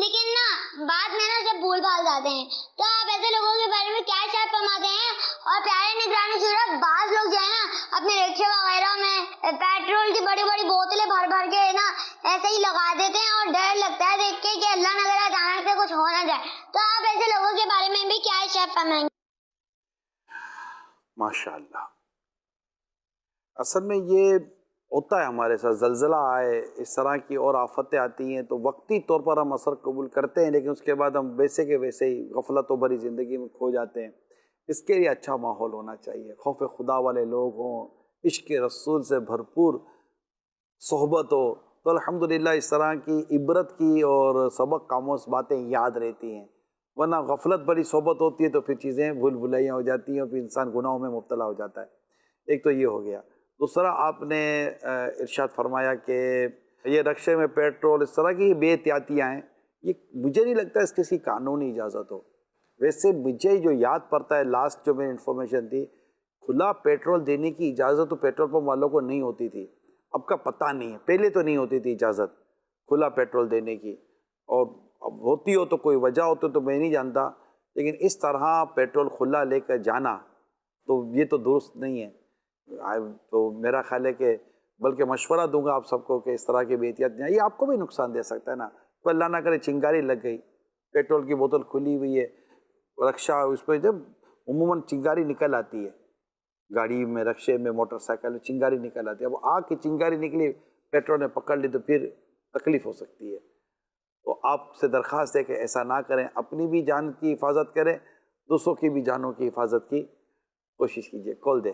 لیکن نا بعد میں نا جب بھول بھال جاتے ہیں، تو آپ ایسے لوگوں کے بارے میں کیا شاید فرماتے ہیں؟ اور پیارے نگرانی شورا، بعض لوگ جو ہے نا اپنے رکشے وغیرہ میں پیٹرول کی بڑی بڑی بوتلیں بھر بھر کے نا ایسے ہی لگا دیتے ہیں، اور ڈر لگتا ہے دیکھ کے کہ اللہ نہ کرے اچانک سے کچھ ہو نہ جائے، تو آپ ایسے لوگوں کے بارے میں بھی کیا شاید فرمائیں گے؟ ماشاء اللہ، اصل میں یہ ہوتا ہے ہمارے ساتھ، زلزلہ آئے، اس طرح کی اور آفتیں آتی ہیں تو وقتی طور پر ہم اثر قبول کرتے ہیں، لیکن اس کے بعد ہم ویسے کے ویسے ہی غفلت و بھری زندگی میں کھو جاتے ہیں۔ اس کے لیے اچھا ماحول ہونا چاہیے، خوف خدا والے لوگ ہوں، عشق رسول سے بھرپور صحبت ہو، تو الحمدللہ اس طرح کی عبرت کی اور سبق آموز باتیں یاد رہتی ہیں، ورنہ غفلت بھری صحبت ہوتی ہے تو پھر چیزیں بھول بھلائیاں ہو جاتی ہیں اور پھر انسان گناہوں میں مبتلا ہو جاتا ہے۔ ایک تو یہ ہو گیا۔ دوسرا، آپ نے ارشاد فرمایا کہ یہ رکشے میں پیٹرول، اس طرح کی بے احتیاطیاں ہیں، یہ مجھے نہیں لگتا اس کی قانونی اجازت ہو۔ ویسے مجھے جو یاد پڑتا ہے لاسٹ جو میں انفارمیشن تھی، کھلا پیٹرول دینے کی اجازت تو پیٹرول پمپ والوں کو نہیں ہوتی تھی، اب کا پتہ نہیں ہے، پہلے تو نہیں ہوتی تھی اجازت کھلا پیٹرول دینے کی، اور اب ہوتی ہو تو کوئی وجہ ہو تو میں نہیں جانتا، لیکن اس طرح پیٹرول کھلا لے کر جانا تو یہ تو درست نہیں ہے۔ تو میرا خیال ہے کہ بلکہ مشورہ دوں گا آپ سب کو کہ اس طرح کی بے احتیاط نہیں، یہ آپ کو بھی نقصان دے سکتا ہے نا، کوئی اللہ نہ کرے چنگاری لگ گئی، پیٹرول کی بوتل کھلی ہوئی ہے، رکشہ اس پہ جب عموماً چنگاری نکل آتی ہے، گاڑی میں، رکشے میں، موٹر سائیکل میں چنگاری نکل آتی ہے، اب آگ کی چنگاری نکلی، پیٹرول نے پکڑ لی تو پھر تکلیف ہو سکتی ہے۔ تو آپ سے درخواست ہے کہ ایسا نہ کریں، اپنی بھی جان کی حفاظت کریں، دوسروں کی بھی جانوں کی حفاظت کی کوشش کیجیے۔ کال دیں۔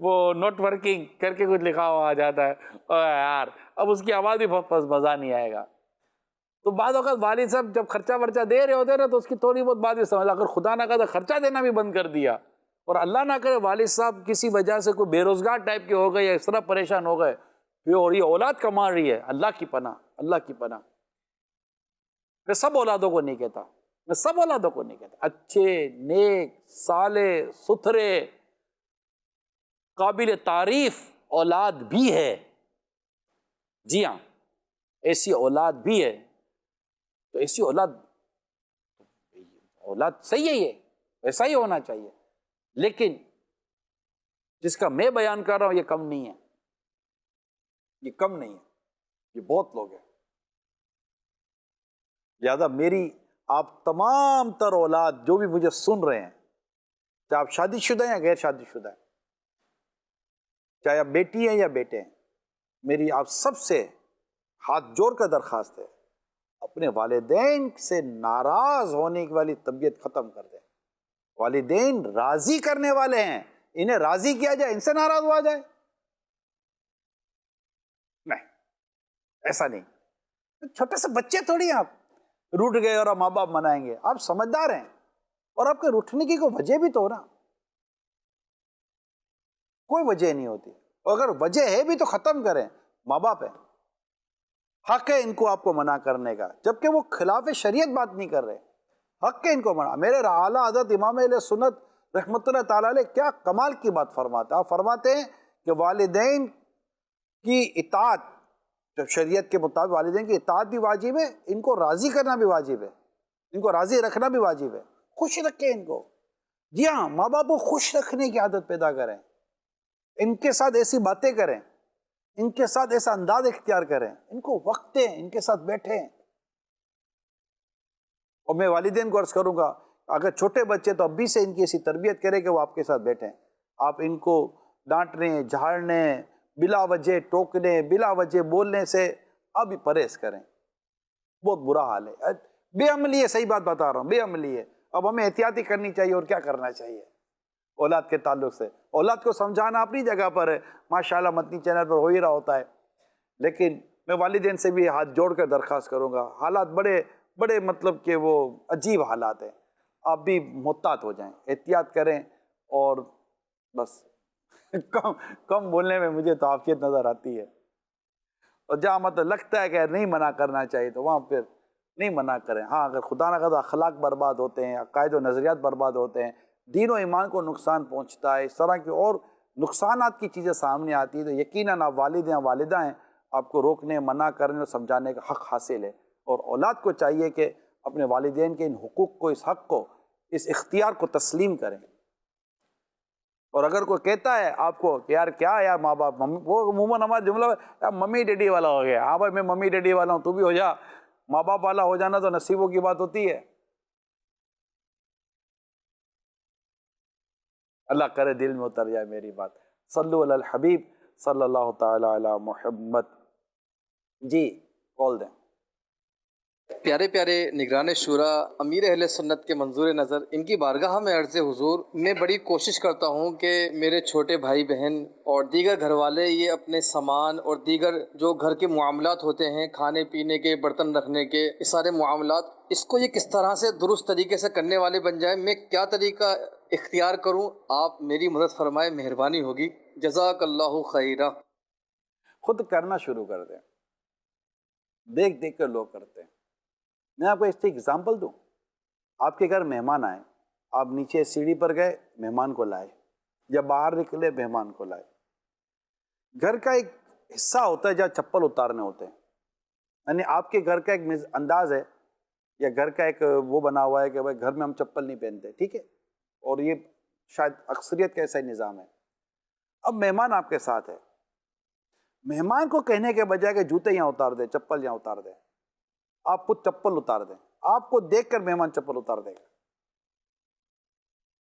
وہ نوٹ ورکنگ کر کے کچھ لکھا ہوا آ جاتا ہے، اوہ یار اب اس کی آواز بھی بہت مزہ نہیں آئے گا. تو بعض اوقات والد صاحب جب خرچہ ورچہ دے رہے ہوتے ہیں نا تو اس کی تھوڑی بہت بات بھی سمجھ. اگر خدا نہ کرے خرچہ دینا بھی بند کر دیا اور اللہ نہ کرے والد صاحب کسی وجہ سے کوئی بے روزگار ٹائپ کے ہو گئے یا اس طرح پریشان ہو گئے اور یہ اولاد کما رہی ہے، اللہ کی پناہ، اللہ کی پناہ. میں سب اولادوں کو نہیں کہتا، میں سب اولادوں کو نہیں کہتا، اچھے نیک صالح ستھرے قابل تعریف اولاد بھی ہے. جی ہاں، ایسی اولاد بھی ہے. تو ایسی اولاد صحیح ہے، یہ ایسا ہی ہونا چاہیے. لیکن جس کا میں بیان کر رہا ہوں یہ کم نہیں ہے، یہ کم نہیں ہے، یہ بہت لوگ ہیں. لہذا میری آپ تمام تر اولاد جو بھی مجھے سن رہے ہیں، چاہے آپ شادی شدہ ہیں یا غیر شادی شدہ ہیں، چاہے آپ بیٹی ہیں یا بیٹے ہیں، میری آپ سب سے ہاتھ جوڑ کر درخواست ہے اپنے والدین سے ناراض ہونے والی طبیعت ختم کر دیں. والدین راضی کرنے والے ہیں، انہیں راضی کیا جائے، ان سے ناراض ہوا جائے؟ نہیں، ایسا نہیں. چھوٹے سے بچے تھوڑی ہیں آپ روٹ گئے اور آپ ماں باپ منائیں گے. آپ سمجھدار ہیں اور آپ کے روٹنے کی کوئی وجہ بھی تو ہو نا، کوئی وجہ نہیں ہوتی. اور اگر وجہ ہے بھی تو ختم کریں. ماں باپ ہیں، حق ہے ان کو آپ کو منع کرنے کا، جبکہ وہ خلاف شریعت بات نہیں کر رہے. حق ہے ان کو منع. میرے اعلیٰ حضرت امام اہل سنت رحمۃ اللہ تعالیٰ علیہ کیا کمال کی بات فرماتے ہیں. آپ فرماتے ہیں کہ والدین کی اطاعت، جب شریعت کے مطابق والدین کی اطاعت بھی واجب ہے، ان کو راضی کرنا بھی واجب ہے، ان کو راضی رکھنا بھی واجب ہے. خوش رکھیں ان کو. جی ہاں، ماں باپ کو خوش رکھنے کی عادت پیدا کریں، ان کے ساتھ ایسی باتیں کریں، ان کے ساتھ ایسا انداز اختیار کریں، ان کو وقت دیں، ان کے ساتھ بیٹھیں. اور میں والدین کو عرض کروں گا اگر چھوٹے بچے تو ابھی سے ان کی ایسی تربیت کریں کہ وہ آپ کے ساتھ بیٹھیں. آپ ان کو ڈانٹنے، جھاڑنے، بلا وجہ ٹوکنے، بلا وجہ بولنے سے ابھی پرہیز کریں. بہت برا حال ہے، بے عملی ہے. صحیح بات بتا رہا ہوں، بے عملی ہے. اب ہمیں احتیاطی کرنی چاہیے. اور کیا کرنا چاہیے اولاد کے تعلق سے؟ اولاد کو سمجھانا اپنی جگہ پر ہے، ماشاءاللہ مدنی چینل پر ہو ہی رہا ہوتا ہے. لیکن میں والدین سے بھی ہاتھ جوڑ کر درخواست کروں گا، حالات بڑے مطلب کہ وہ عجیب حالات ہیں. آپ بھی محتاط ہو جائیں، احتیاط کریں. اور بس کم بولنے میں مجھے تو عافیت نظر آتی ہے. اور جہاں مطلب لگتا ہے کہ نہیں منع کرنا چاہیے تو وہاں پھر نہیں منع کریں. ہاں اگر خدا نہ خدا اخلاق برباد ہوتے ہیں، عقائد و نظریات برباد ہوتے ہیں، دین و ایمان کو نقصان پہنچتا ہے، اس طرح کی اور نقصانات کی چیزیں سامنے آتی ہیں، تو یقیناً آپ والد ہیں والدہ ہیں، آپ کو روکنے، منع کرنے اور سمجھانے کا حق حاصل ہے. اور اولاد کو چاہیے کہ اپنے والدین کے ان حقوق کو، اس حق کو، اس اختیار کو تسلیم کریں. اور اگر کوئی کہتا ہے آپ کو کہ یار کیا یار ماں باپ ممی، وہ عموماً ہمارا جملہ یار ممی ڈیڈی والا ہو گیا. ہاں بھائی میں ممی ڈیڈی والا ہوں، تو بھی ہو جا. ماں باپ والا ہو جانا تو نصیبوں کی بات ہوتی ہے. اللہ کرے دل میں اتر جائے میری بات. صلو علی الحبیب صلی اللہ تعالی علی محمد. جی کال دیں. پیارے پیارے نگران شورا، امیر اہل سنت کے منظور نظر، ان کی بارگاہ میں عرض حضور، میں بڑی کوشش کرتا ہوں کہ میرے چھوٹے بھائی بہن اور دیگر گھر والے یہ اپنے سامان اور دیگر جو گھر کے معاملات ہوتے ہیں، کھانے پینے کے، برتن رکھنے کے، یہ سارے معاملات، اس کو یہ کس طرح سے درست طریقے سے کرنے والے بن جائیں. میں کیا طریقہ اختیار کروں؟ آپ میری مدد فرمائیں، مہربانی ہوگی. جزاک اللہ خیرہ. خود کرنا شروع کر دیں، دیکھ دیکھ کر لوگ کرتے ہیں. میں آپ کو اس سے اگزامپل دوں. آپ کے گھر مہمان آئے، آپ نیچے سیڑھی پر گئے، مہمان کو لائے، یا باہر نکلے مہمان کو لائے. گھر کا ایک حصہ ہوتا ہے جہاں چپل اتارنے ہوتے ہیں. یعنی آپ کے گھر کا ایک انداز ہے یا گھر کا ایک وہ بنا ہوا ہے کہ بھائی گھر میں ہم چپل نہیں پہنتے، ٹھیک ہے، اور یہ شاید اکثریت کا ایسا ہی نظام ہے. اب مہمان آپ کے ساتھ ہے، مہمان کو کہنے کے بجائے کہ جوتے یہاں اتار دیں، چپل یہاں اتار دیں، آپ خود چپل اتار دیں. آپ کو دیکھ کر مہمان چپل اتار دے گا.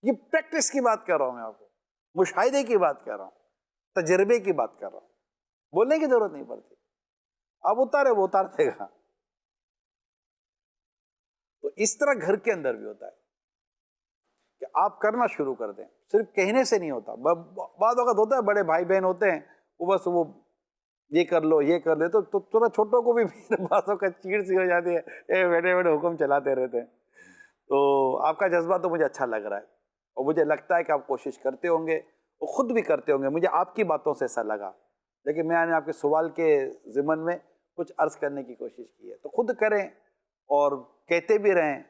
یہ پریکٹس کی بات کر رہا ہوں، میں آپ کو مشاہدے کی بات کر رہا ہوں، تجربے کی بات کر رہا ہوں. بولنے کی ضرورت نہیں پڑتی. آپ اتارے، وہ اتار دے گا. تو اس طرح گھر کے اندر بھی ہوتا ہے کہ آپ کرنا شروع کر دیں، صرف کہنے سے نہیں ہوتا. بعض وقت ہوتا ہے بڑے بھائی بہن ہوتے ہیں وہ بس وہ یہ کر لو یہ کر لے، تو تھوڑا چھوٹوں کو بھی بعضوں کا چیڑ سی ہو جاتی ہے، بیٹے بیٹے حکم چلاتے رہتے ہیں. تو آپ کا جذبہ تو مجھے اچھا لگ رہا ہے، اور مجھے لگتا ہے کہ آپ کوشش کرتے ہوں گے، وہ خود بھی کرتے ہوں گے. مجھے آپ کی باتوں سے ایسا لگا، لیکن میں نے آپ کے سوال کے ضمن میں کچھ عرض کرنے کی کوشش کی ہے. تو خود کریں اور کہتے بھی رہیں،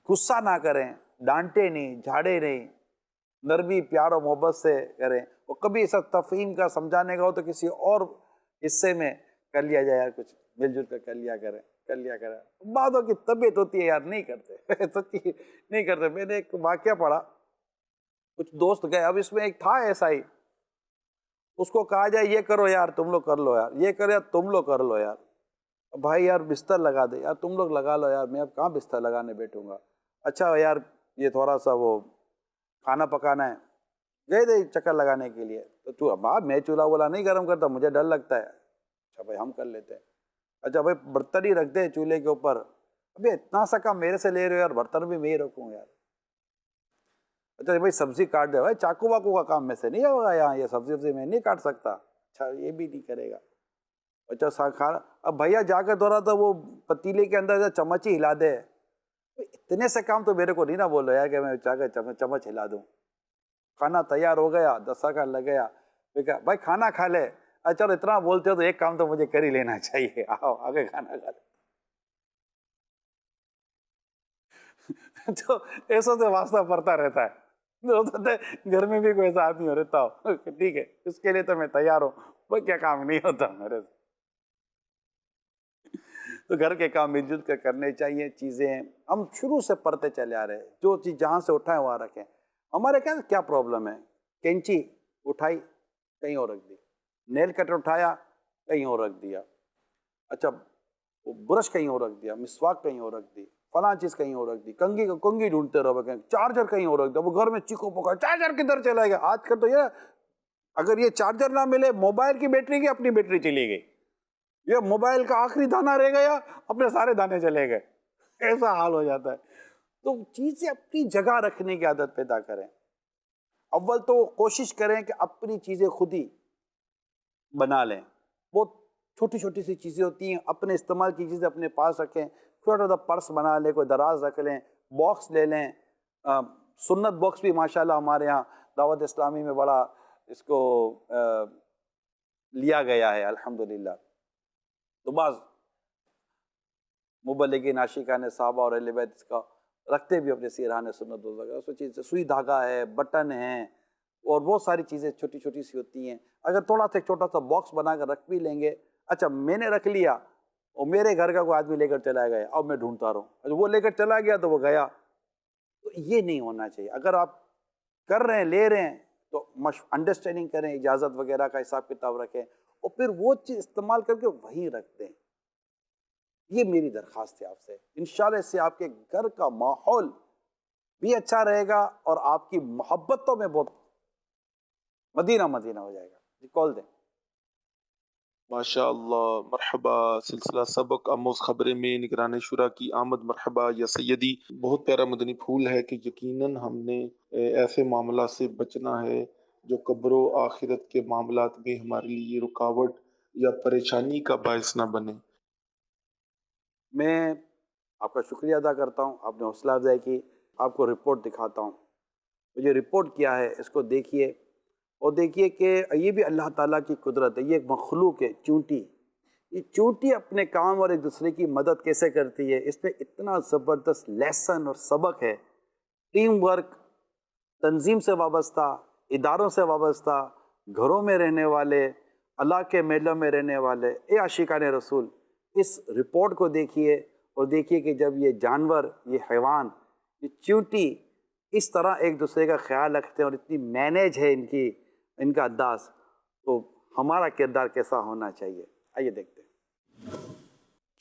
غصہ نہ کریں، ڈانٹے نہیں، جھاڑے نہیں، نرمی پیار و محبت سے کریں. اور کبھی ایسا تفہیم کا سمجھانے کا ہو تو کسی اور حصے میں کر لیا جائے، یار کچھ مل جل کر کر لیا کریں. بعضوں کی طبیعت ہوتی ہے یار نہیں کرتے سچی نہیں کرتے. میں نے ایک واقعہ پڑھا، کچھ دوست گئے، اب اس میں ایک تھا ایسا ہی، اس کو کہا جائے یہ کرو یار تم لوگ کر لو، یار یہ کرو یار تم لوگ کر لو، یار بھائی یار بستر لگا دے یار تم لوگ لگا لو، یار میں اب کہاں بستر لگانے بیٹھوں گا. اچھا یار یہ تھوڑا سا وہ کھانا پکانا ہے، گئے تھے چکر لگانے کے لیے، تو میں چولہا وولہا نہیں گرم کرتا، مجھے ڈر لگتا ہے. اچھا بھائی ہم کر لیتے ہیں. اچھا بھائی برتن ہی رکھ دیں چولہے کے اوپر، ابھی اتنا سا کام میرے سے لے رہے ہو یار، برتن بھی میں ہی رکھوں یار. اچھا بھائی سبزی کاٹ دے، بھائی چاقو واقو کا کام میں سے نہیں ہوگا یہاں، یہ سبزی میں نہیں کاٹ سکتا. اچھا یہ بھی نہیں کرے گا. اچھا کھانا، اب بھیا جا کر تھوڑا تو وہ پتیلے کے اندر چمچ ہی ہلا دے. اتنے سے کام تو میرے کو نہیں نہ بولو یار کہ میں جا کر چمچ ہلا دوں. کھانا تیار ہو گیا، دسترخوان لگ گیا، بھائی کھانا کھا لے. اچھا اتنا بولتے ہو تو ایک کام تو مجھے کر ہی لینا چاہیے، آؤ آگے کھانا کھا لے. تو ایسا سے واسطہ پڑتا رہتا ہے. گھر میں بھی کوئی ایسا آدمی رہتا ہو ٹھیک ہے، اس کے لیے تو میں تیار ہوں، وہ کیا کام نہیں ہوتا میرے سے. تو گھر کے کام مل جل کر کرنے چاہیے. چیزیں ہم شروع سے پڑھتے چلے آ رہے ہیں، جو چیز جہاں سے اٹھائیں وہاں رکھیں. ہمارے کیا پرابلم ہے، کینچی اٹھائی کہیں اور رکھ دی، نیل کٹر اٹھایا کہیں اور رکھ دیا، اچھا برش کہیں اور رکھ دیا، مسواک کہیں اور رکھ دی، فلاں چیز کہیں اور رکھ دی، کنگھی ڈھونڈتے رہو، چارجر کہیں اور رکھ دیا. وہ گھر میں چیخو پکا چارجر کدھر چلا گیا. آج کل تو یہ اگر یہ چارجر نہ ملے، موبائل کی بیٹری کی اپنی بیٹری چلی گئی، یہ موبائل کا آخری دانہ رہ گیا اپنے سارے دانے چلے گئے، ایسا حال ہو جاتا ہے. تو چیزیں اپنی جگہ رکھنے کی عادت پیدا کریں. اول تو کوشش کریں کہ اپنی چیزیں خود ہی بنا لیں. بہت چھوٹی چھوٹی سی چیزیں ہوتی ہیں، اپنے استعمال کی چیزیں اپنے پاس رکھیں. چھوٹا سا پرس بنا لیں، کوئی دراز رکھ لیں، باکس لے لیں. سنت باکس بھی ماشاءاللہ ہمارے ہاں دعوت اسلامی میں بڑا اس کو لیا گیا ہے الحمدللہ. تو بعض مبلغین عاشقان صحابہ اور اہل بیت اس کا رکھتے بھی اپنے سیران سنت وغیرہ. اس چیز سوئی دھاگا ہے، بٹن ہیں، اور بہت ساری چیزیں چھوٹی چھوٹی سی ہوتی ہیں. اگر تھوڑا سا چھوٹا سا باکس بنا کر رکھ بھی لیں گے، اچھا میں نے رکھ لیا اور میرے گھر کا کوئی آدمی لے کر چلا گیا، اب میں ڈھونڈتا رہوں، وہ لے کر چلا گیا تو وہ گیا. تو یہ نہیں ہونا چاہیے. اگر آپ کر رہے ہیں لے رہے ہیں تو انڈرسٹینڈنگ کریں، اجازت وغیرہ کا حساب کتاب رکھیں، اور پھر وہ چیز استعمال کر کے وہیں رکھ دیں. یہ میری درخواست ہے آپ سے. انشاءاللہ اس سے آپ کے گھر کا ماحول بھی اچھا رہے گا اور آپ کی محبتوں میں بہت مدینہ ہو جائے گا. جی کال دیں. ماشاء اللہ، مرحبا. سلسلہ سبق آموز خبریں میں نگران شورا کی آمد. مرحبا یا سیدی. بہت پیارا مدنی پھول ہے کہ یقیناً ہم نے ایسے معاملات سے بچنا ہے جو قبر و آخرت کے معاملات میں ہمارے لیے رکاوٹ یا پریشانی کا باعث نہ بنے. میں آپ کا شکریہ ادا کرتا ہوں، آپ نے حوصلہ افزائی کی. آپ کو رپورٹ دکھاتا ہوں. مجھے رپورٹ کیا ہے اس کو دیکھیے، اور دیکھیے کہ یہ بھی اللہ تعالیٰ کی قدرت ہے. یہ ایک مخلوق ہے چونٹی. یہ چونٹی اپنے کام اور ایک دوسرے کی مدد کیسے کرتی ہے، اس میں اتنا زبردست لیسن اور سبق ہے. ٹیم ورک، تنظیم سے وابستہ، اداروں سے وابستہ، گھروں میں رہنے والے، اللہ کے میلوں میں رہنے والے، اے عاشقان رسول، اس رپورٹ کو دیکھیے اور دیکھیے کہ جب یہ جانور، یہ حیوان، یہ چونٹی اس طرح ایک دوسرے کا خیال رکھتے ہیں اور اتنی مینیج ہے ان کا انداز، تو ہمارا کردار کیسا ہونا چاہیے. آئیے دیکھتے ہیں.